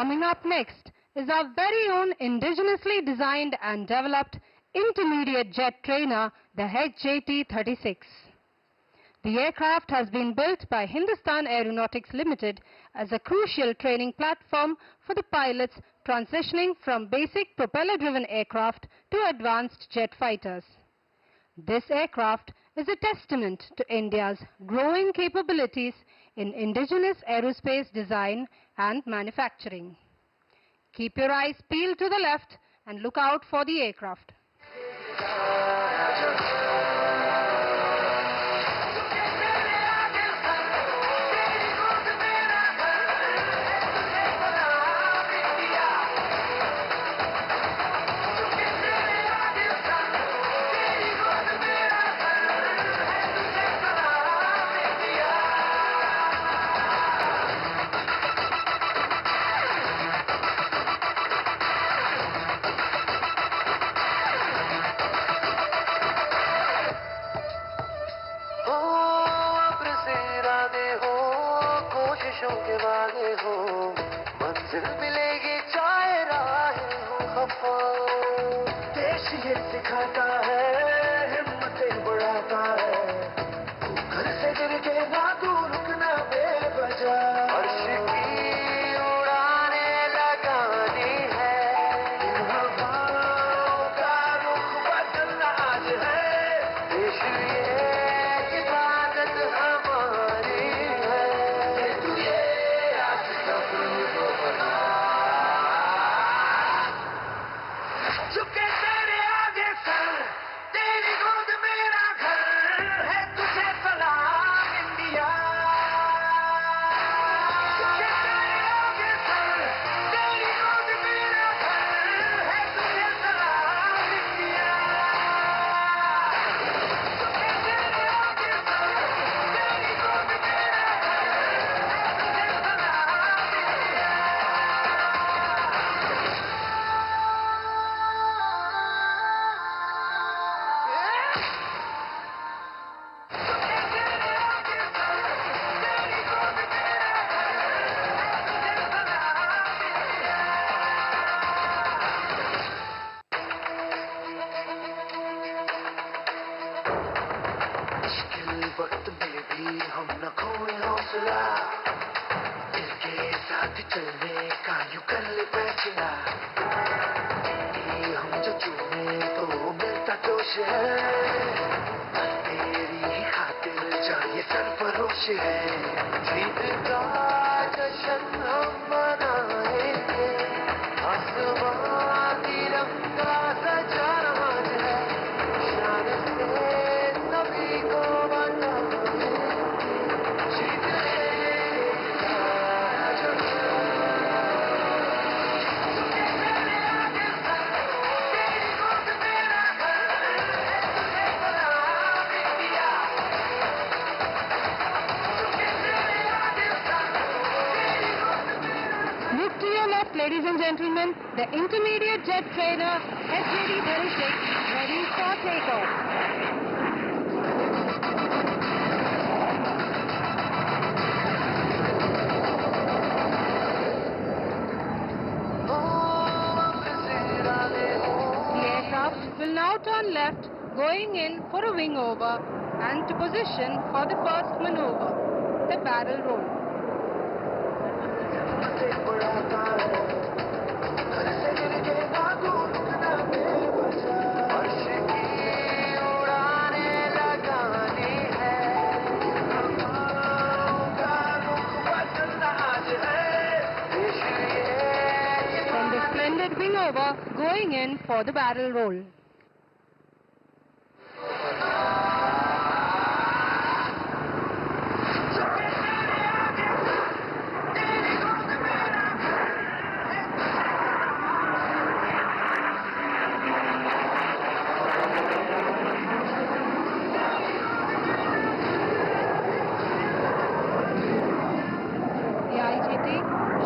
Coming up next is our very own indigenously designed and developed intermediate jet trainer, the HJT-36. The aircraft has been built by Hindustan Aeronautics Limited as a crucial training platform for the pilots transitioning from basic propeller-driven aircraft to advanced jet fighters. This aircraft is a testament to India's growing capabilities in indigenous aerospace design and manufacturing. Keep your eyes peeled to the left and look out for the aircraft. के वादे हो, मंजिल मिलेगी चाहे राहें हो खफा। देश ये सिखाता है, हिम्मतें बढ़ाता है, घर से गिर के ना तू रुकना बेवजह। अर्श की उड़ाने लगानी है, इन हवाओं का रुख बदलना आज है। देश ये इबादत हमारी है, तू ये आज सफर को बना। झुके तेरे आगे सर, तेरी गोद मेरा घर है, तुझे सलाम इंडिया। झुके तेरे आगे सर, तेरी गोद मेरा घर है, तुझे सलाम इंडिया। झुके तेरे आगे सर, तेरी गोद मेरा घर है, तुझे सलाम इंडिया। मुश्किल वक्त में भी हम न खोए हौसला, दिल के साथ चलने का यूं कर ले फैसला। ये हम जो चुने तो मिलता जोश है, तेरी ही खातिर चाहिए सरफरोश है। जीत का जश्न हम मनाएंगे, आसमां तिरंगा सजा रहा है, शान से सभी को बताएंगे। जीतने का जश्न। झुके तेरे आगे सर, तेरी गोद मेरा घर है, तुझे सलाम इंडिया। झुके तेरे आगे सर, तेरी गोद मेरा। Look to your left, ladies and gentlemen. The intermediate jet trainer SJD 36 ready for takeoff. The aircraft will now turn left, going in for a wing over and to position for the first maneuver, the barrel roll. अर्श की उड़ाने लगानी है, हवाओं का रुख बदलना आज है। देश ये From the splendid wing over, going in for the barrel roll. झुके तेरे आगे सर, तेरी गोद मेरा घर है, The IJT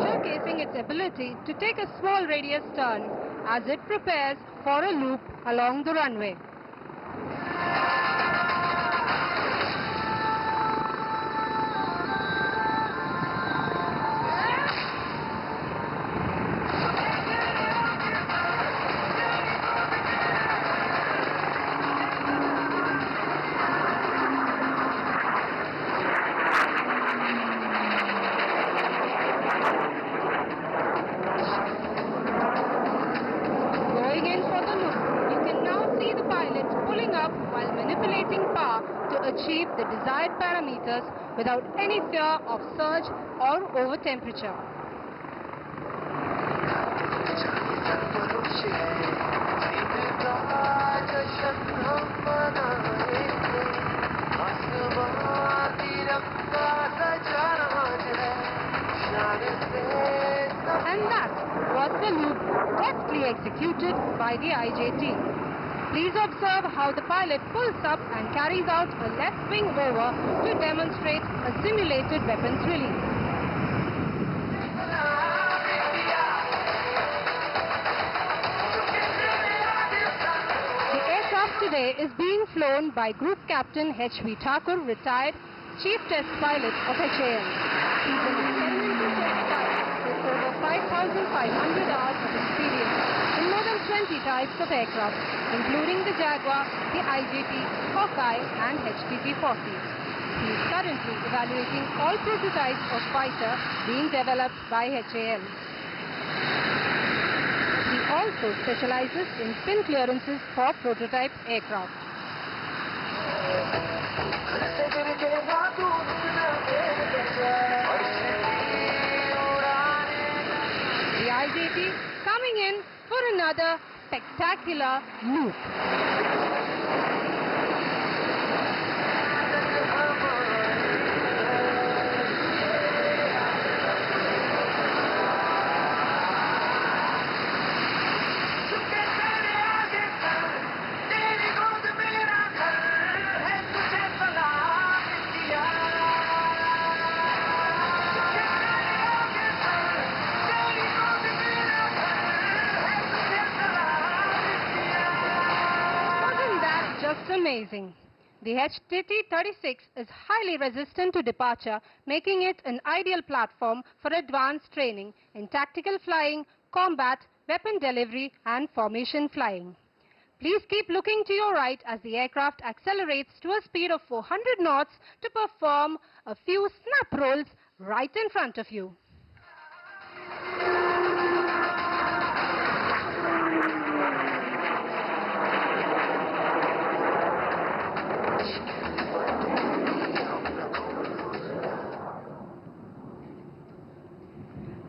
showcasing its ability to take a small radius turn as it prepares for a loop along the runway. Going in for the loop, you can now see the pilot pulling up while manipulating power to achieve the desired parameters without any fear of surge or over temperature. चाहिए सरफरोश है, जीत का जश्न हम मनाएंगे, आसमां तिरंगा सजा रहा है, शान से And that was the loop deftly executed by the IJT. Please observe how the pilot pulls up and carries out a left wing over to demonstrate a simulated weapons release. The aircraft today is being flown by Group Captain H.V. Thakur, retired Chief Test Pilot of HAL. He's an experiment 5,500 hours of experience in more than 20 types of aircraft, including the Jaguar, the IJT, Hawkeye and HTT-40. He is currently evaluating all prototypes of fighter being developed by HAL. He also specializes in spin clearances for prototype aircraft. The IJT coming in for another spectacular loop. Amazing. The HTT-36 is highly resistant to departure, making it an ideal platform for advanced training in tactical flying, combat, weapon delivery and formation flying. Please keep looking to your right as the aircraft accelerates to a speed of 400 knots to perform a few snap rolls right in front of you.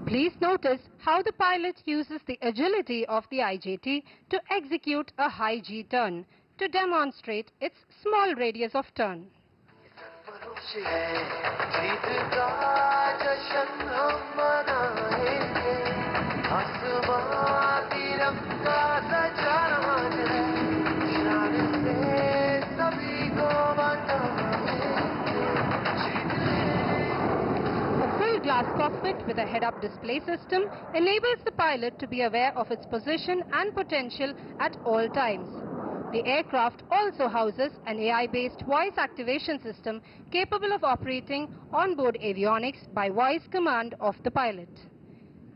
Please notice how the pilot uses the agility of the IJT to execute a high G turn to demonstrate its small radius of turn. Glass cockpit with a head-up display system enables the pilot to be aware of its position and potential at all times. The aircraft also houses an AI-based voice activation system capable of operating onboard avionics by voice command of the pilot.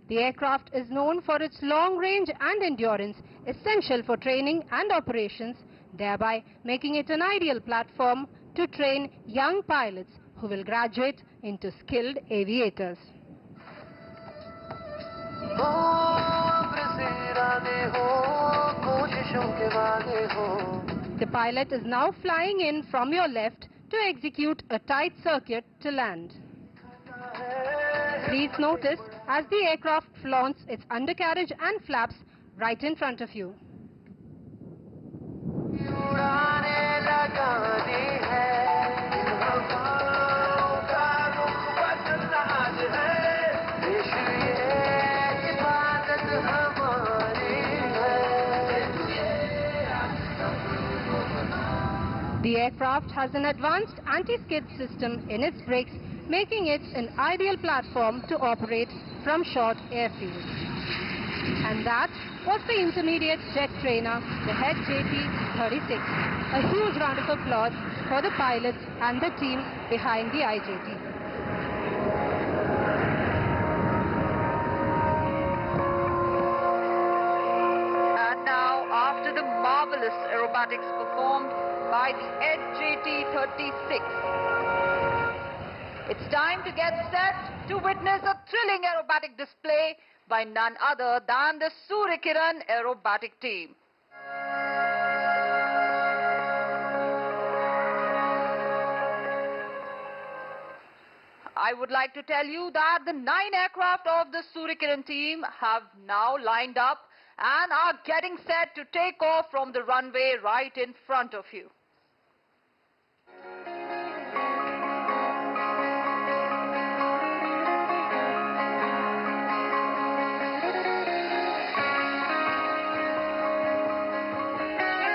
The aircraft is known for its long range and endurance, essential for training and operations, thereby making it an ideal platform to train young pilots who will graduate into skilled aviators. The pilot is now flying in from your left to execute a tight circuit to land. Please notice as the aircraft flaunts its undercarriage and flaps right in front of you. The aircraft has an advanced anti-skid system in its brakes, making it an ideal platform to operate from short airfields. And that was the intermediate jet trainer, the HJT-36. A huge round of applause for the pilots and the team behind the IJT. And now, after the marvelous aerobatics performed by the HJT-36, it's time to get set to witness a thrilling aerobatic display by none other than the Suryakiran aerobatic team. I would like to tell you that the 9 aircraft of the Suryakiran team have now lined up and are getting set to take off from the runway right in front of you.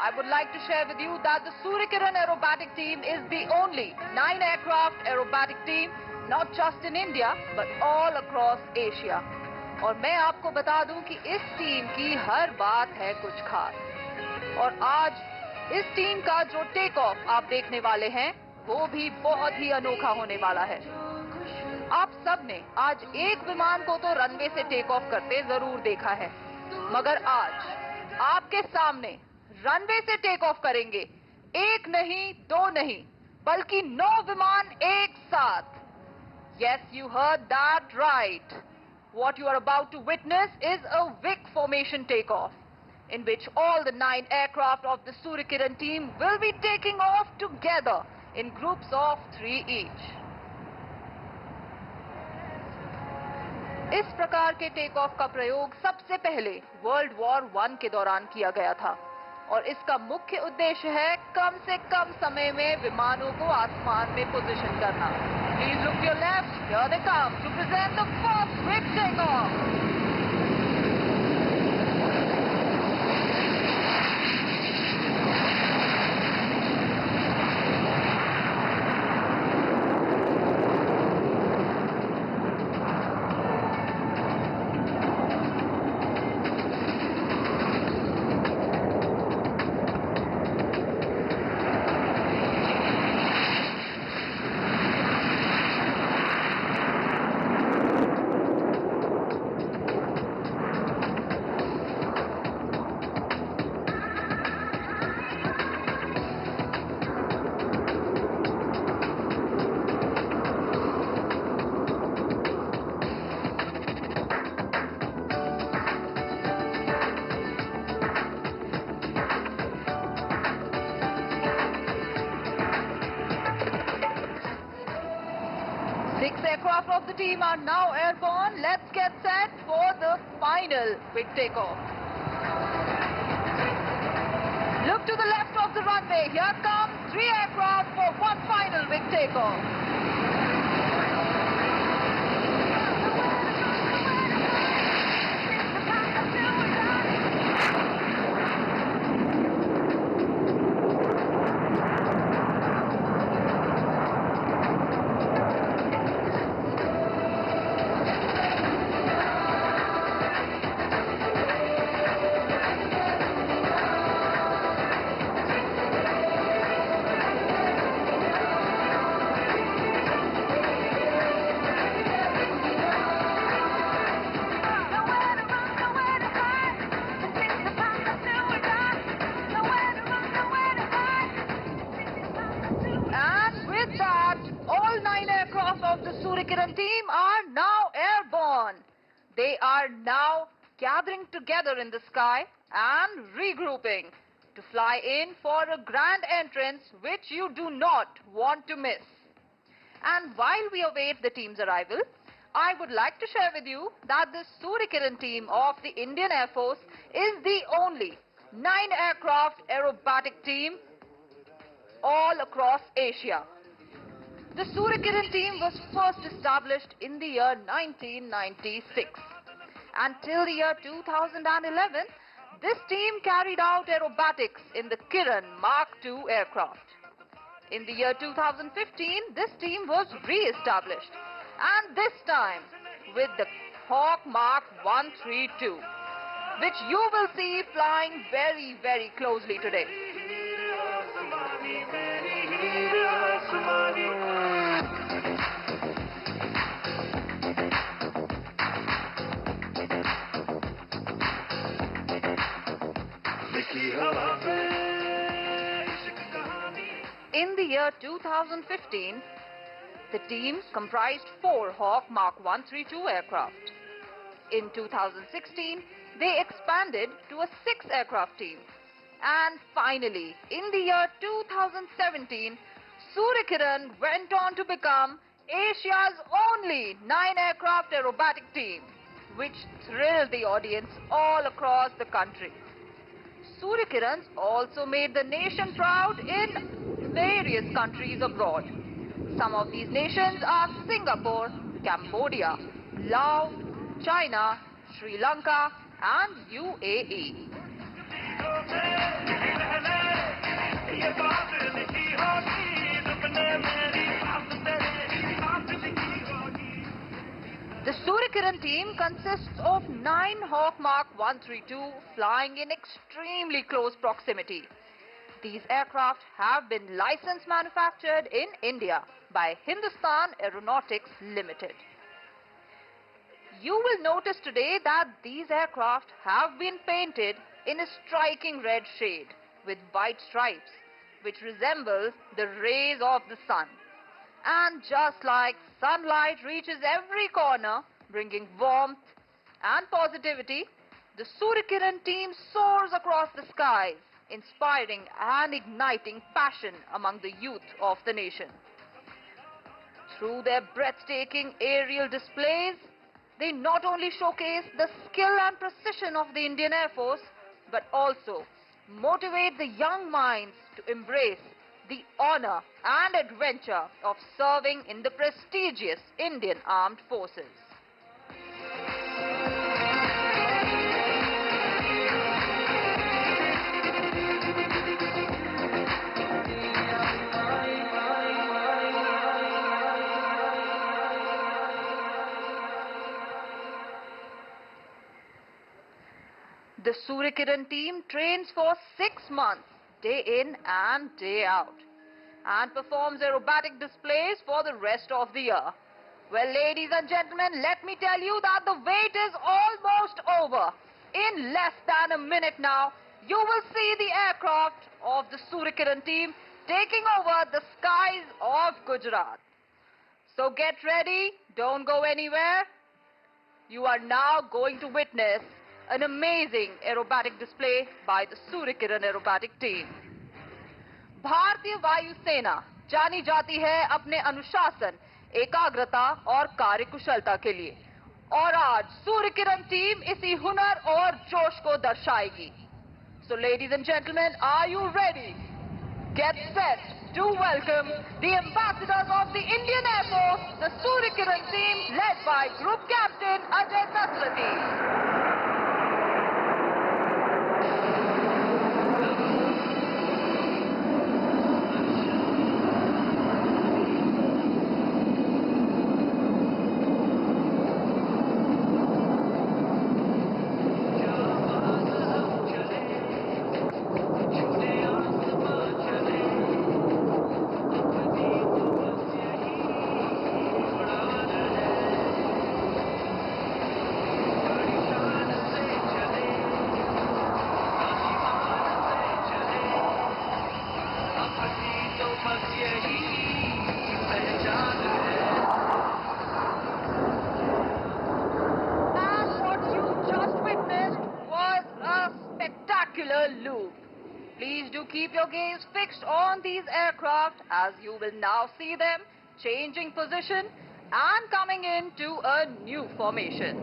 I would like to share with you that the Suryakiran aerobatic team is the only 9 aircraft aerobatic team, not just in India, but all across Asia. और मैं आपको बता दूं कि इस team की हर बात है कुछ खास। और आज इस टीम का जो टेक ऑफ आप देखने वाले हैं, वो भी बहुत ही अनोखा होने वाला है। आप सबने आज एक विमान को तो रनवे से टेक ऑफ करते जरूर देखा है, मगर आज आपके सामने रनवे से टेक ऑफ करेंगे एक नहीं, दो नहीं, बल्कि 9 विमान एक साथ। Yes, you heard that right. What you are about to witness is a Vic formation takeoff, in which all the 9 aircraft of the Suryakiran team will be taking off together in groups of 3 each. इस प्रकार के take off का प्रयोग सबसे पहले world war 1 के दौरान किया गया था और इसका मुख्य उद्देश्य है कम से कम समय में विमानों को आसमान में पोजीशन करना। Please look your left, here they come to present the first big take off. Aircraft of the team are now airborne. Let's get set for the final big takeoff. Look to the left of the runway. Here come 3 aircraft for one final big takeoff. Suryakiran team are now airborne. They are now gathering together in the sky and regrouping to fly in for a grand entrance which you do not want to miss. And while we await the team's arrival, I would like to share with you that the Suryakiran team of the Indian Air Force is the only 9-aircraft aerobatic team all across Asia. The Suryakiran team was first established in the year 1996. Until the year 2011, this team carried out aerobatics in the Kiran Mark II aircraft. In the year 2015, this team was re-established, and this time with the Hawk Mark 132, which you will see flying very, very closely today. In the year 2015, the team comprised 4 Hawk Mark 132 aircraft. In 2016, they expanded to a 6-aircraft team. And finally, in the year 2017, Suryakiran went on to become Asia's only 9-aircraft aerobatic team, which thrilled the audience all across the country. Suryakirans also made the nation proud in various countries abroad. Some of these nations are Singapore, Cambodia, Laos, China, Sri Lanka, and UAE. The Suryakiran team consists of 9 Hawk Mark 132 flying in extremely close proximity. These aircraft have been licensed manufactured in India by Hindustan Aeronautics Limited. You will notice today that these aircraft have been painted in a striking red shade with white stripes, which resembles the rays of the sun. And just like sunlight reaches every corner, bringing warmth and positivity, the Suryakiran team soars across the skies, inspiring and igniting passion among the youth of the nation. Through their breathtaking aerial displays, they not only showcase the skill and precision of the Indian Air Force, but also motivate the young minds to embrace the honor and adventure of serving in the prestigious Indian Armed Forces. The Suryakiran team trains for 6 months, day in and day out, and performs aerobatic displays for the rest of the year. Well, ladies and gentlemen, let me tell you that the wait is almost over. In less than a minute now, you will see the aircraft of the Suryakiran team taking over the skies of Gujarat. So get ready, don't go anywhere. You are now going to witness an amazing aerobatic display by the Suryakiran aerobatic team. भारतीय वायुसेना जानी जाती है अपने अनुशासन, एकाग्रता और कार्यकुशलता के लिए, और आज सूर्यकिरण टीम इसी हुनर और जोश को दर्शाएगी. So ladies and gentlemen, are you ready? Get set to welcome the ambassadors of the Indian Air Force, the Suryakiran team led by Group Captain Ajay Sasrati. Loop. Please do keep your gaze fixed on these aircraft as you will now see them changing position and coming into a new formation.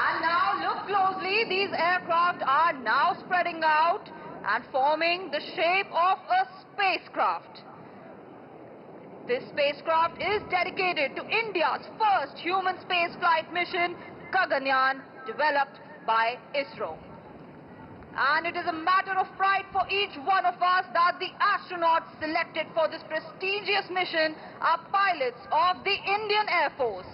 And now look closely, these aircraft are now spreading out and forming the shape of a spacecraft. This spacecraft is dedicated to India's first human spaceflight mission, Gaganyaan, developed by ISRO. And it is a matter of pride for each one of us that the astronauts selected for this prestigious mission are pilots of the Indian Air Force.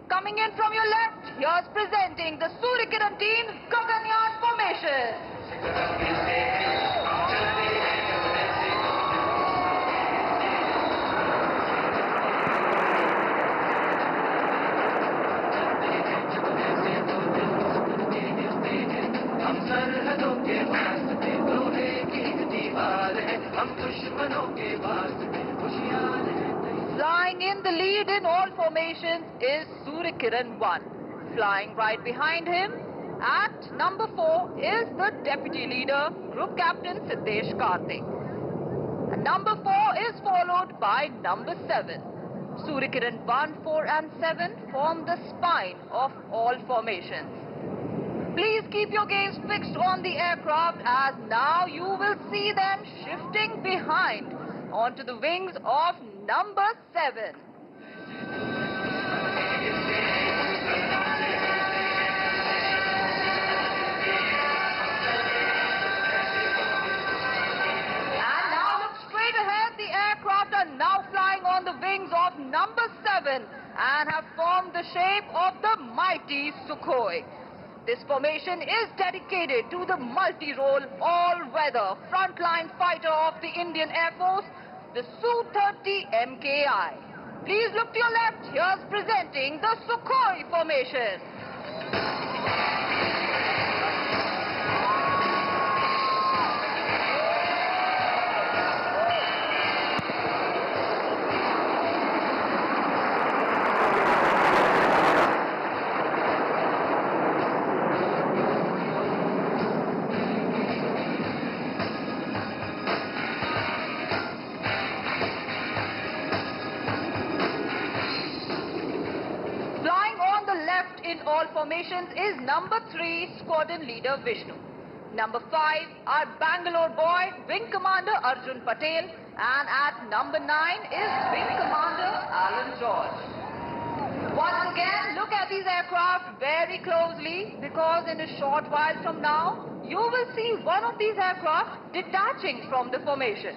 Coming in from your left, here's presenting the Suryakiran team's Gaganyaan formation. Flying in the lead in all formations is Suryakiran 1. Flying right behind him at number 4 is the deputy leader, Group Captain Siddesh Karthik. And number 4 is followed by number 7. Suryakiran 1, 4 and 7 form the spine of all formations. Please keep your gaze fixed on the aircraft as now you will see them shifting behind onto the wings of number 7. And now look straight ahead, the aircraft are now flying on the wings of number 7 and have formed the shape of the mighty Sukhoi. This formation is dedicated to the multi-role, all-weather frontline fighter of the Indian Air Force, the Su-30 MKI. Please look to your left. Here's presenting the Sukhoi formation. In all formations is number 3 squadron leader Vishnu. Number 5 our Bangalore boy Wing Commander Arjun Patel, and at number 9 is Wing Commander Alan George. Once again, look at these aircraft very closely, because in a short while from now you will see one of these aircraft detaching from the formation.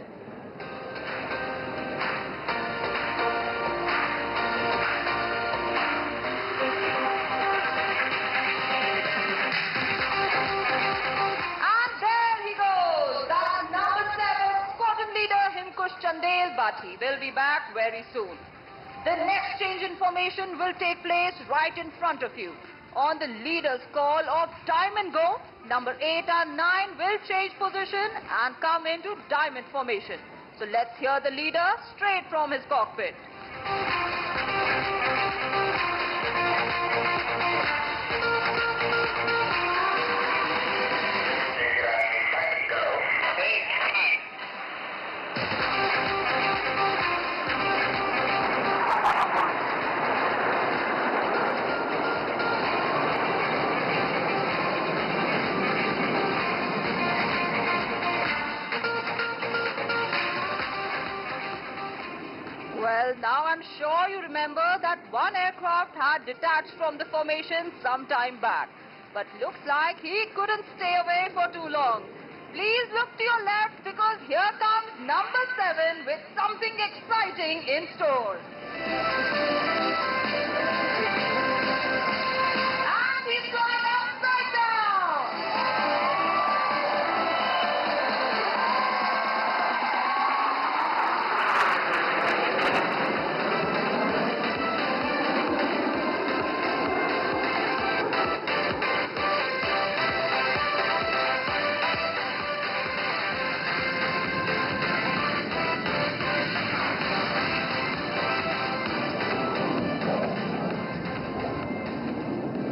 But he will be back very soon. The next change in formation will take place right in front of you. On the leader's call of time and go, number 8 and 9 will change position and come into diamond formation. So let's hear the leader straight from his cockpit. Well, now I'm sure you remember that one aircraft had detached from the formation some time back. But looks like he couldn't stay away for too long. Please look to your left, because here comes number 7 with something exciting in store. And he's going upside down.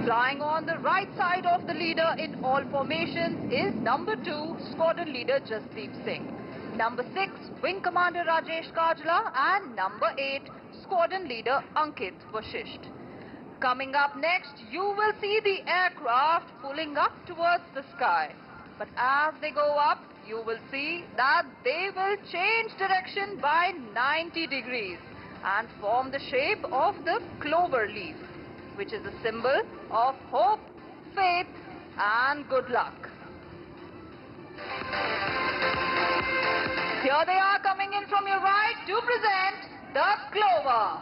Flying on the right side of the leader in all formations is number 2 squadron leader Jasdeep Singh, number 6 Wing Commander Rajesh Kajla, and number 8 squadron leader Ankit Vashisht. Coming up next, you will see the aircraft pulling up towards the sky. But as they go up, you will see that they will change direction by 90 degrees and form the shape of the clover leaf, which is a symbol of hope, faith, and good luck. Here they are coming in from your right to present the clover.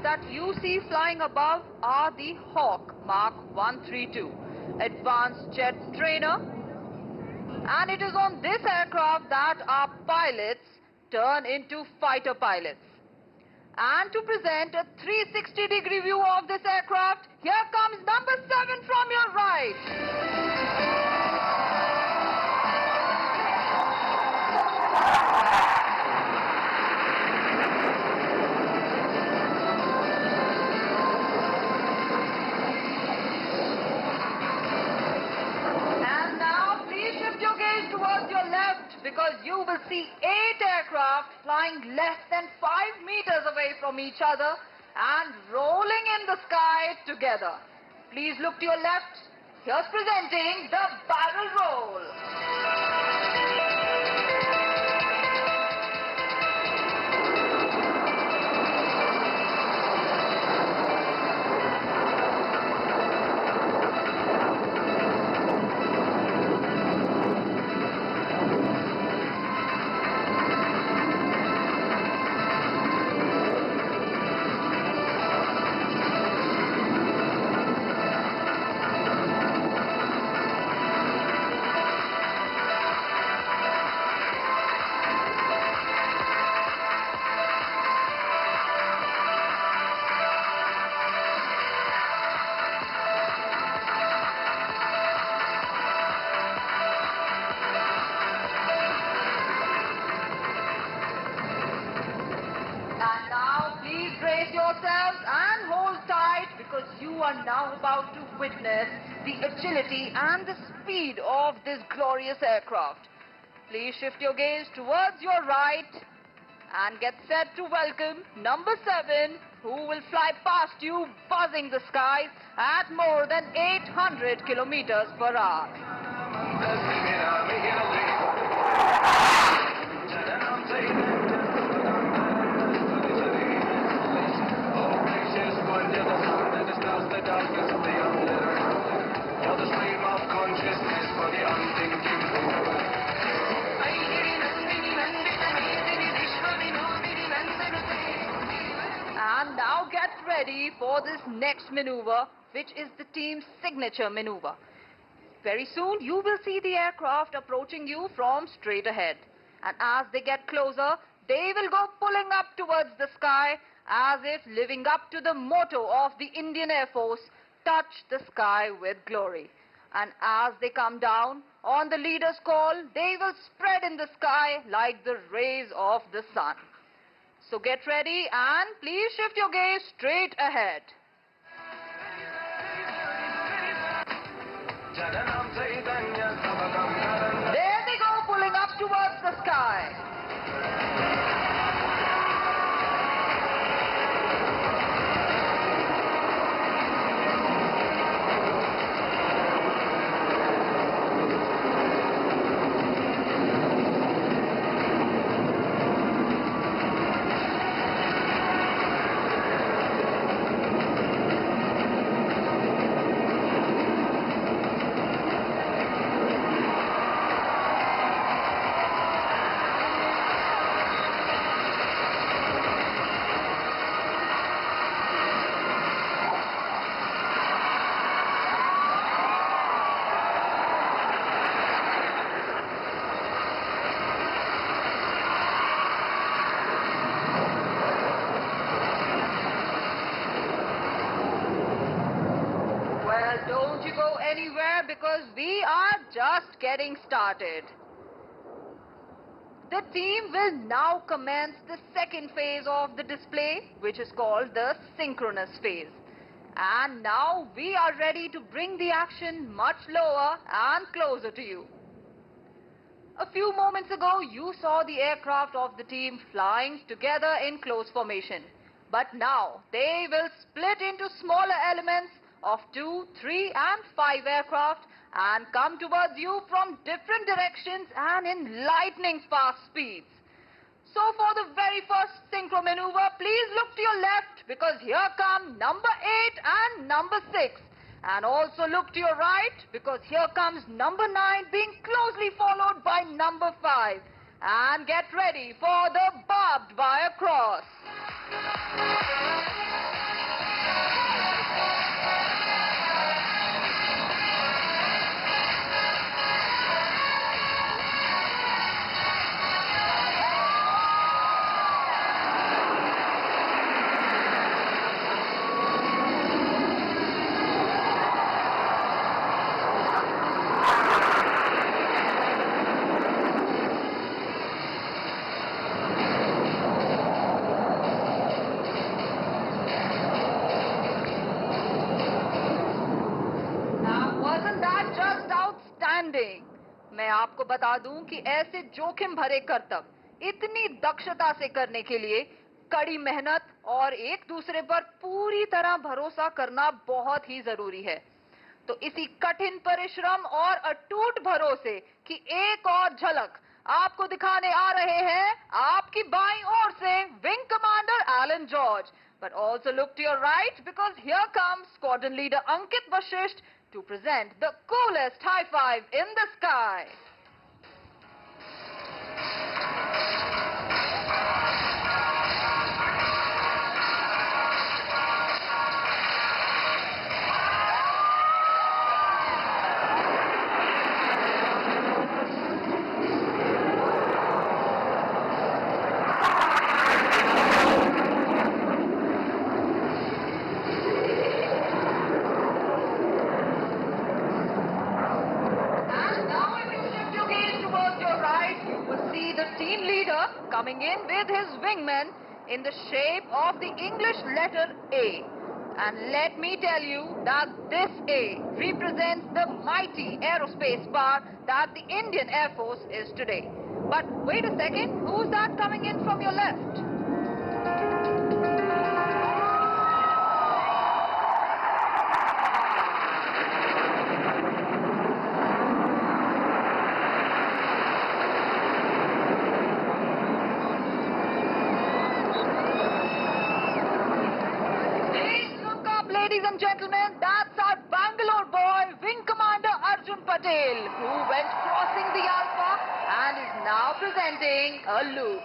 That you see flying above are the Hawk Mark 132 advanced jet trainer, and it is on this aircraft that our pilots turn into fighter pilots. And to present a 360-degree view of this aircraft, here comes number 7 from your right. And now please shift your gaze towards your left, because you will see 8 aircraft flying less than 5 meters away from each other and rolling in the sky together. Please look to your left. Here's presenting the barrel roll. And now please brace yourselves and hold tight, because you are now about to witness the agility and the speed of this glorious aircraft. Please shift your gaze towards your right and get set to welcome number 7, who will fly past you, buzzing the skies at more than 800 kilometers per hour. And now get ready for this next maneuver, which is the team's signature maneuver. Very soon you will see the aircraft approaching you from straight ahead. And as they get closer, they will go pulling up towards the sky, as if living up to the motto of the Indian Air Force, touch the sky with glory. And as they come down, on the leader's call, they will spread in the sky like the rays of the sun. So get ready and please shift your gaze straight ahead. There they go, pulling up towards the sky. Don't you go anywhere, because we are just getting started. The team will now commence the second phase of the display, which is called the synchronous phase. And now we are ready to bring the action much lower and closer to you. A few moments ago, you saw the aircraft of the team flying together in close formation. But now they will split into smaller elements of 2, 3 and 5 aircraft and come towards you from different directions and in lightning fast speeds. So for the very first synchro maneuver, please look to your left, because here come number 8 and number 6. And also look to your right, because here comes number 9 being closely followed by number 5. And get ready for the barbed wire cross. मैं आपको बता दूं कि ऐसे जोखिम भरे करतब इतनी दक्षता से करने के लिए कड़ी मेहनत और एक दूसरे पर पूरी तरह भरोसा करना बहुत ही जरूरी है। तो इसी कठिन परिश्रम और अटूट भरोसे की एक और झलक आपको दिखाने आ रहे हैं आपकी बाईं ओर से wing commander Alan George. But also look to your right because here comes Squadron Leader Ankit Vashisht to present the coolest high five in the sky. Coming in with his wingman in the shape of the English letter A. And let me tell you that this A represents the mighty aerospace power that the Indian Air Force is today. But wait a second, who's that coming in from your left? Ladies and gentlemen, that's our Bangalore boy, Wing Commander Arjun Patel, who went crossing the Alpha and is now presenting a loop.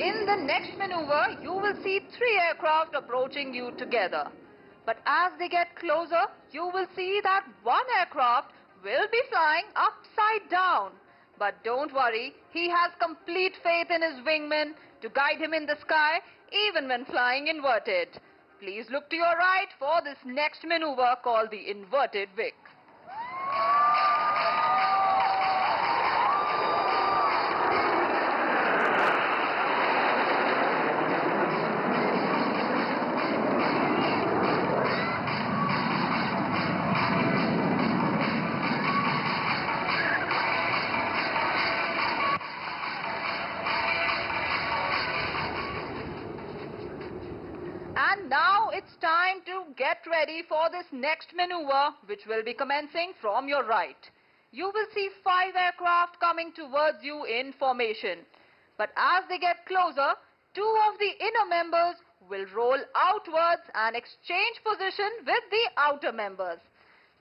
In the next maneuver, you will see 3 aircraft approaching you together. But as they get closer, you will see that one aircraft will be flying upside down. But don't worry, he has complete faith in his wingman to guide him in the sky, even when flying inverted. Please look to your right for this next maneuver called the inverted Vic. Now it's time to get ready for this next maneuver, which will be commencing from your right. You will see 5 aircraft coming towards you in formation. But as they get closer, 2 of the inner members will roll outwards and exchange position with the outer members.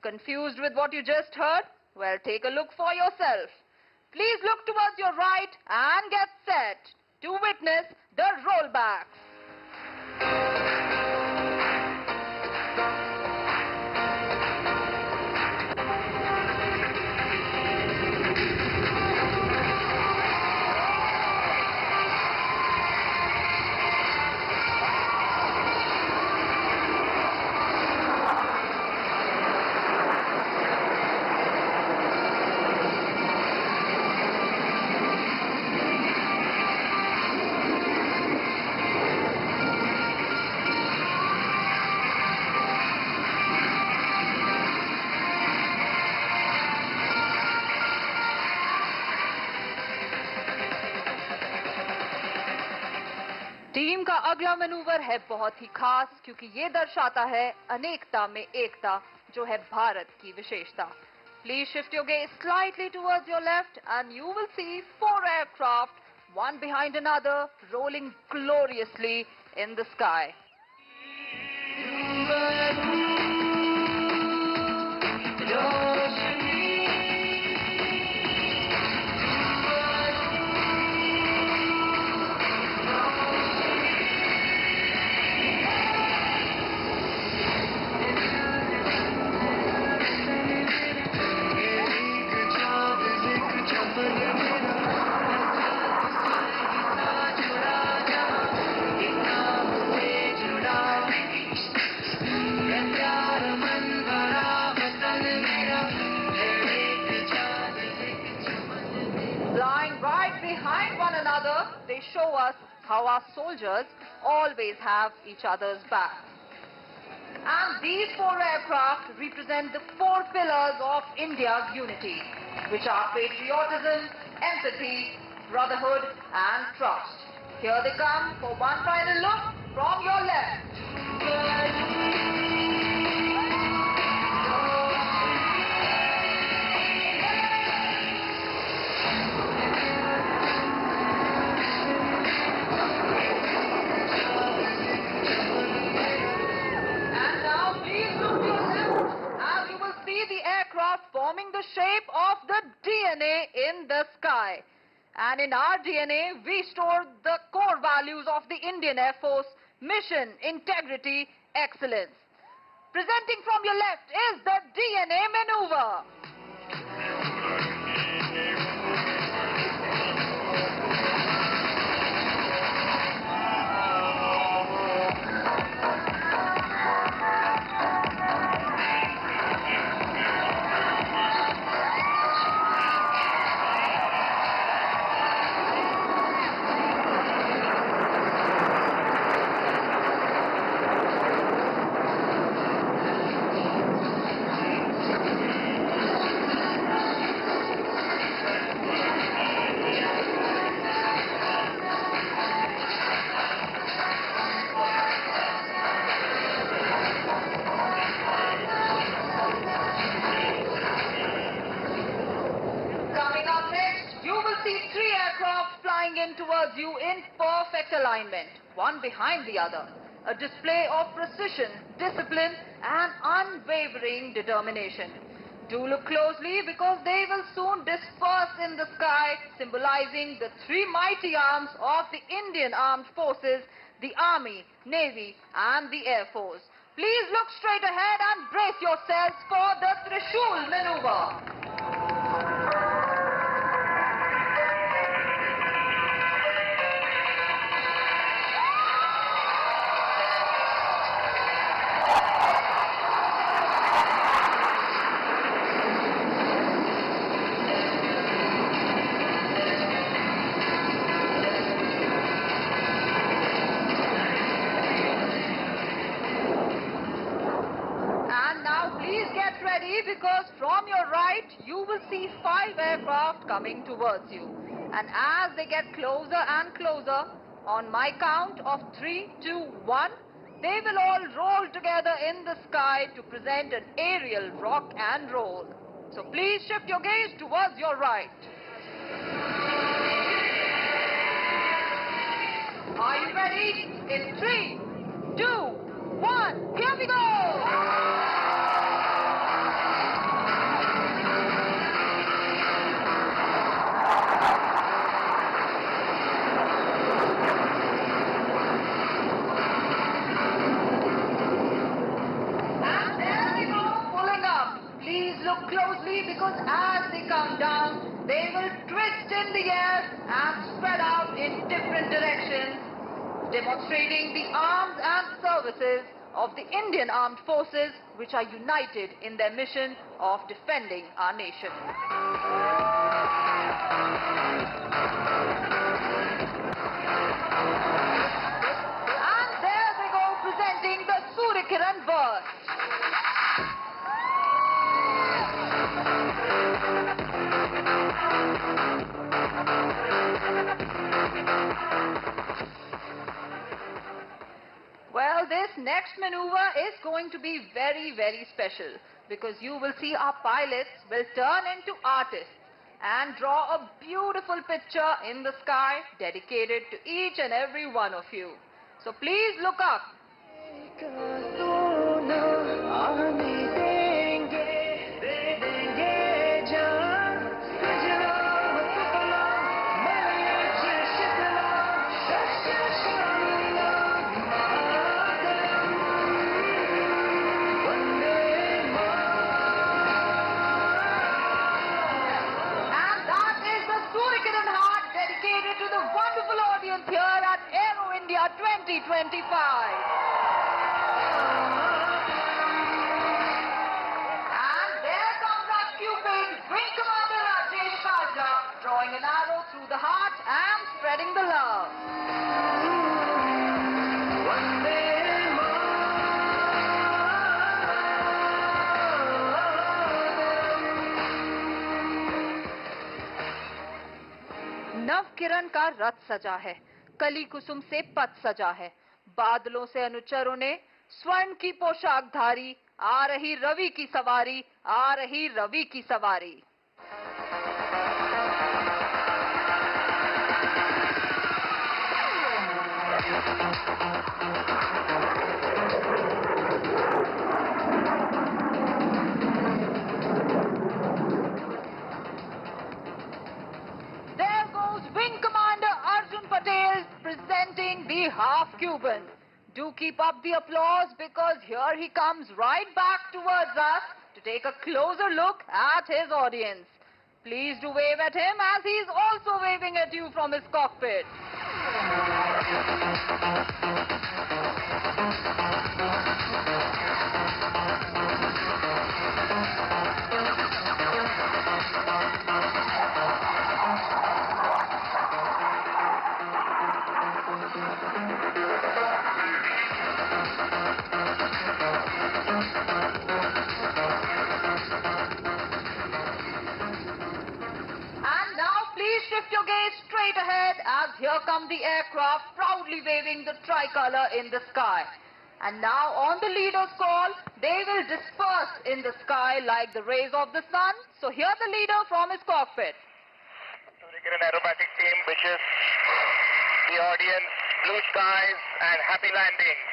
Confused with what you just heard? Well, take a look for yourself. Please look towards your right and get set to witness the rollbacks. Team का अगला manoeuvre है बहुत ही खास क्योंकि ये दर्शाता है अनेकता में एकता जो है भारत की विशेषता. Please shift your gaze slightly towards your left and you will see 4 aircraft, one behind another, rolling gloriously in the sky. behind one another, they show us how our soldiers always have each other's back. And these 4 aircraft represent the 4 pillars of India's unity, which are patriotism, empathy, brotherhood and trust. Here they come for one final look from your left. And now please look to your left as you will see the aircraft forming the shape of the DNA in the sky. And in our DNA, we store the core values of the Indian Air Force: mission, integrity, excellence. Presenting from your left is the DNA maneuver. Towards you in perfect alignment, one behind the other. A display of precision, discipline and unwavering determination. Do look closely because they will soon disperse in the sky, symbolizing the 3 mighty arms of the Indian Armed Forces, the Army, Navy and the Air Force. Please look straight ahead and brace yourselves for the Trishul maneuver. Because from your right, you will see 5 aircraft coming towards you. And as they get closer and closer, on my count of 3, 2, 1, they will all roll together in the sky to present an aerial rock and roll. So please shift your gaze towards your right. Are you ready? In 3, 2, 1, here we go! Closely because as they come down, they will twist in the air and spread out in different directions, demonstrating the arms and services of the Indian Armed Forces, which are united in their mission of defending our nation. And there they go, presenting the Suryakiran burst. Well, this next maneuver is going to be very, very special because you will see our pilots will turn into artists and draw a beautiful picture in the sky dedicated to each and every one of you. So please look up. Here at Aero India 2025. And there comes our Cupid Wing Commander Rajesh Kajla drawing an arrow through the heart and spreading the love. नव किरण का रथ सजा है, कली कुसुम से पथ सजा है, बादलों से अनुचरों ने स्वर्ण की पोशाक धारी, आ रही रवि की सवारी, आ रही रवि की सवारी। Presenting the half Cuban. Do keep up the applause because here he comes right back towards us to take a closer look at his audience. Please do wave at him as he is also waving at you from his cockpit. Shift your gaze straight ahead as here come the aircraft proudly waving the tricolor in the sky. And now on the leader's call, they will disperse in the sky like the rays of the sun. So hear the leader from his cockpit. An aerobatic team wishes the audience blue skies and happy landings.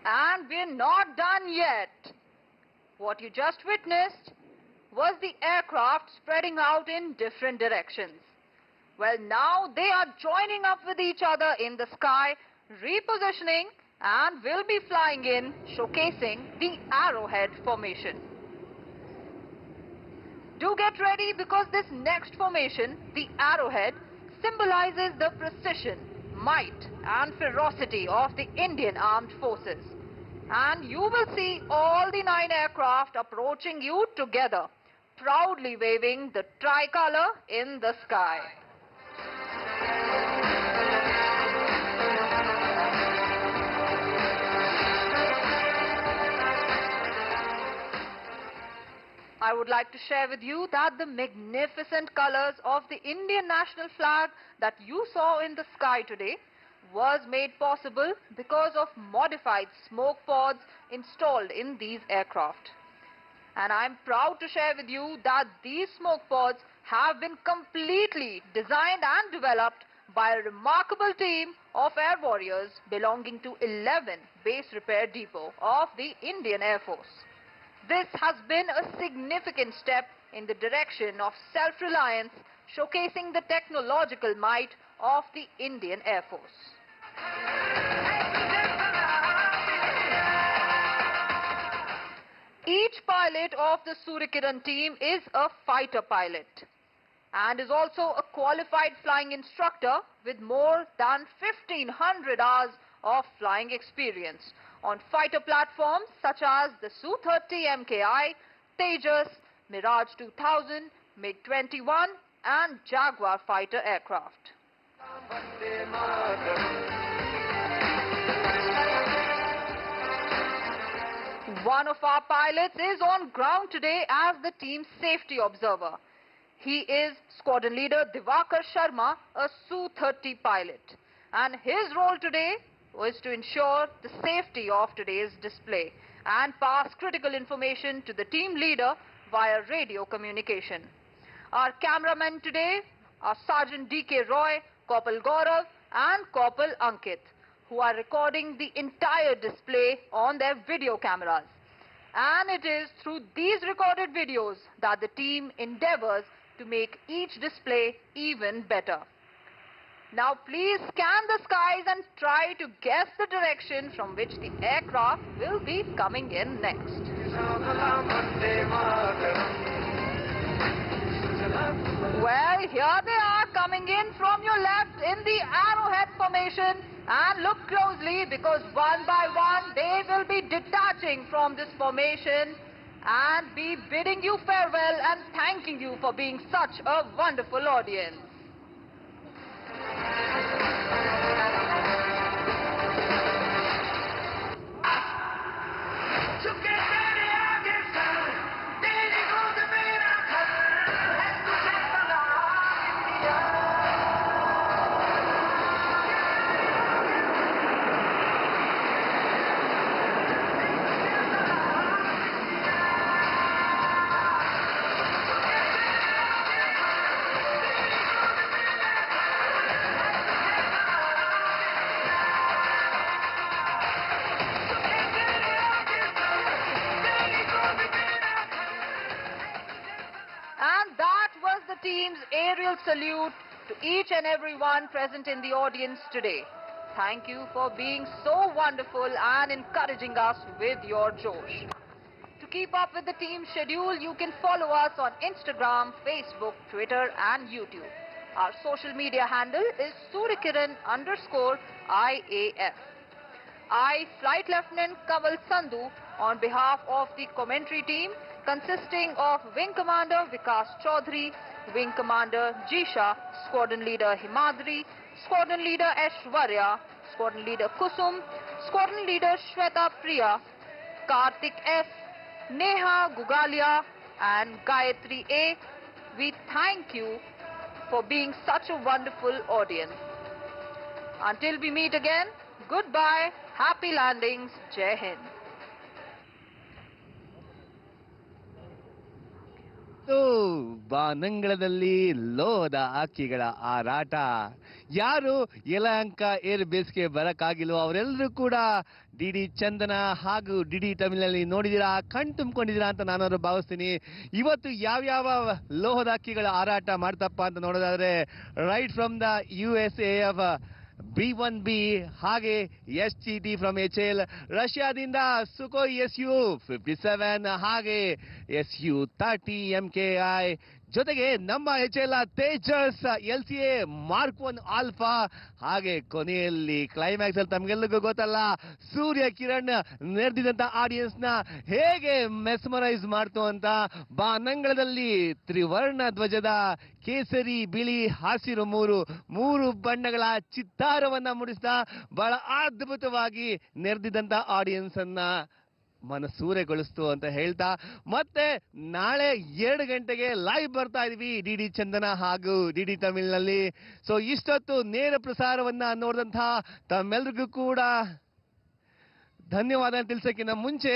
And we're not done yet. What you just witnessed was the aircraft spreading out in different directions. Well, now they are joining up with each other in the sky, repositioning, and will be flying in, showcasing the arrowhead formation. Do get ready because this next formation, the arrowhead, symbolizes the precision, might and ferocity of the Indian Armed Forces. And you will see all the 9 aircraft approaching you together, proudly waving the tricolor in the sky. I would like to share with you that the magnificent colors of the Indian national flag that you saw in the sky today was made possible because of modified smoke pods installed in these aircraft. And I'm proud to share with you that these smoke pods have been completely designed and developed by a remarkable team of air warriors belonging to 11 Base Repair Depot of the Indian Air Force. This has been a significant step in the direction of self-reliance, showcasing the technological might of the Indian Air Force. Each pilot of the Suryakiran team is a fighter pilot and is also a qualified flying instructor with more than 1,500 hours of flying experience on fighter platforms such as the Su-30 MKI, Tejas, Mirage 2000, MiG-21 and Jaguar fighter aircraft. One of our pilots is on ground today as the team's safety observer. He is squadron leader Divakar Sharma, a Su-30 pilot. And his role today was to ensure the safety of today's display and pass critical information to the team leader via radio communication. Our cameramen today are Sergeant D.K. Roy, Corporal Gaurav and Corporal Ankit, who are recording the entire display on their video cameras. And it is through these recorded videos that the team endeavors to make each display even better. Now please scan the skies and try to guess the direction from which the aircraft will be coming in next. Well, here they are coming in from your left in the arrowhead formation, and look closely because one by one they will be detaching from this formation and be bidding you farewell and thanking you for being such a wonderful audience. Team's aerial salute to each and everyone present in the audience today. Thank you for being so wonderful and encouraging us with your Josh. To keep up with the team schedule, you can follow us on Instagram, Facebook, Twitter and YouTube. Our social media handle is Surikiran_IAF. I, Flight Lieutenant Kamal Sandhu, on behalf of the commentary team consisting of Wing Commander Vikas Chaudhary, Wing Commander Jisha, Squadron Leader Himadri, Squadron Leader Aishwarya, Squadron Leader Kusum, Squadron Leader Shweta Priya, Karthik S, Neha Gugalia and Gayatri A, we thank you for being such a wonderful audience. Until we meet again, goodbye, happy landings, Jai Hind. ಬಾನಂಗಳದಲ್ಲಿ ಲೋಹದ ಹಕ್ಕಿಗಳ ಹಾರಾಟ. ಯಾರು Yelahanka air ಬೇಸ್ಗೆ ಬರಕ್ಕಾಗಿಲ್ವೋ ಅವರೆಲ್ಲರೂ ಕೂಡ D ಚಂದನ ಹಾಗೂ D ತಮಿಳಿನಲ್ಲಿ ನೋಡಿದಿರಾ, ಕಣ್ ತುಂಬಿಕೊಂಡಿದ್ದೀರಾ ಅಂತ ನಾನು ಭಾವಿಸ್ತೀನಿ. ಇವತ್ತು ಯಾವ್ಯಾವ ಲೋಹದ ಹಕ್ಕಿಗಳ ಹಾರಾಟ ಮಾಡ್ತಪ್ಪ ಅಂತ ನೋಡೋದಾದ್ರೆ right from the USAF B1B ಹಾಗೆ SGT ಫ್ರಮ್ HL, ರಷ್ಯಾದಿಂದ ಸುಕೋಯ್ Su-57 ಹಾಗೆ Su-30 MKI, ಜೊತೆಗೆ ನಮ್ಮ HL Tejas LCA Mark 1 alpha, ಹಾಗೆ ಕೊನೆಯಲ್ಲಿ ಕ್ಲೈಮ್ಯಾಕ್ಸ್ ಅಲ್ಲಿ ತಮ್ಗೆಲ್ಲರಿಗೂ ಗೊತ್ತಲ್ಲ ಸೂರ್ಯ ಕಿರಣ್ ನೆರೆದಿದಂತ ಆಡಿಯನ್ಸ್ ನ ಹೇಗೆ ಮೆಸ್ಮರೈಸ್ ಮಾಡ್ತು ಅಂತ. ಬಾನಂಗಳದಲ್ಲಿ ತ್ರಿವರ್ಣ ಧ್ವಜದ ಕೇಸರಿ, ಬಿಳಿ, ಹಸಿರು ಮೂರು ಬಣ್ಣಗಳ ಚಿತ್ತಾರವನ್ನ ಮೂಡಿಸ್ತಾ ಬಹಳ ಅದ್ಭುತವಾಗಿ ನೆರೆದಿದ್ದಂತ ಆಡಿಯನ್ಸ್ ಅನ್ನ ಮನಸೂರೆಗೊಳಿಸ್ತು ಅಂತ ಹೇಳ್ತಾ, ಮತ್ತೆ ನಾಳೆ 2 ಗಂಟೆಗೆ ಲೈವ್ ಬರ್ತಾ ಇದೀವಿ ಡಿ ಚಂದನ ಹಾಗೂ ಡಿ ತಮಿಳಿನಲ್ಲಿ. ಸೊ ಇಷ್ಟೊತ್ತು ನೇರ ಪ್ರಸಾರವನ್ನ ನೋಡಿದಂತಹ ತಮ್ಮೆಲ್ರಿಗೂ ಕೂಡ ಧನ್ಯವಾದ ತಿಳಿಸೋಕ್ಕಿಂತ ಮುಂಚೆ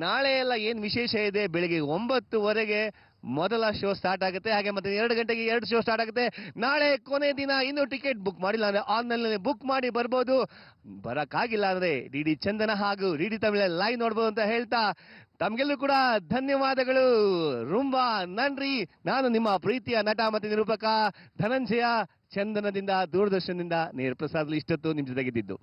ನಾಳೆ ಎಲ್ಲ ಏನ್ ವಿಶೇಷ ಇದೆ, ಬೆಳಿಗ್ಗೆ 9:00 ಮೊದಲ ಶೋ ಸ್ಟಾರ್ಟ್ ಆಗುತ್ತೆ, ಹಾಗೆ ಮತ್ತೆ 2 ಗಂಟೆಗೆ 2 ಶೋ ಸ್ಟಾರ್ಟ್ ಆಗುತ್ತೆ. ನಾಳೆ ಕೊನೆ ದಿನ, ಇನ್ನೂ ಟಿಕೆಟ್ ಬುಕ್ ಮಾಡಿಲ್ಲ ಅಂದ್ರೆ ಆನ್ಲೈನ್ ಬುಕ್ ಮಾಡಿ ಬರ್ಬೋದು, ಬರಕ್ಕಾಗಿಲ್ಲ ಅಂದ್ರೆ ಡಿ ಚಂದನ ಹಾಗೂ ಡಿ ತಮಿಳಲ್ಲಿ ಲೈವ್ ನೋಡ್ಬೋದು ಅಂತ ಹೇಳ್ತಾ ತಮ್ಗೆಲ್ಲೂ ಕೂಡ ಧನ್ಯವಾದಗಳು. ರುಂಬಾ ನನ್ರಿ. ನಾನು ನಿಮ್ಮ ಪ್ರೀತಿಯ ನಟ ಮತ್ತು ನಿರೂಪಕ ಧನಂಜಯ, ಚಂದನದಿಂದ, ದೂರದರ್ಶನದಿಂದ ನೇರ ಪ್ರಸಾರದಲ್ಲಿ ಇಷ್ಟೊತ್ತು ನಿಮ್ ಜೊತೆಗಿದ್ದು.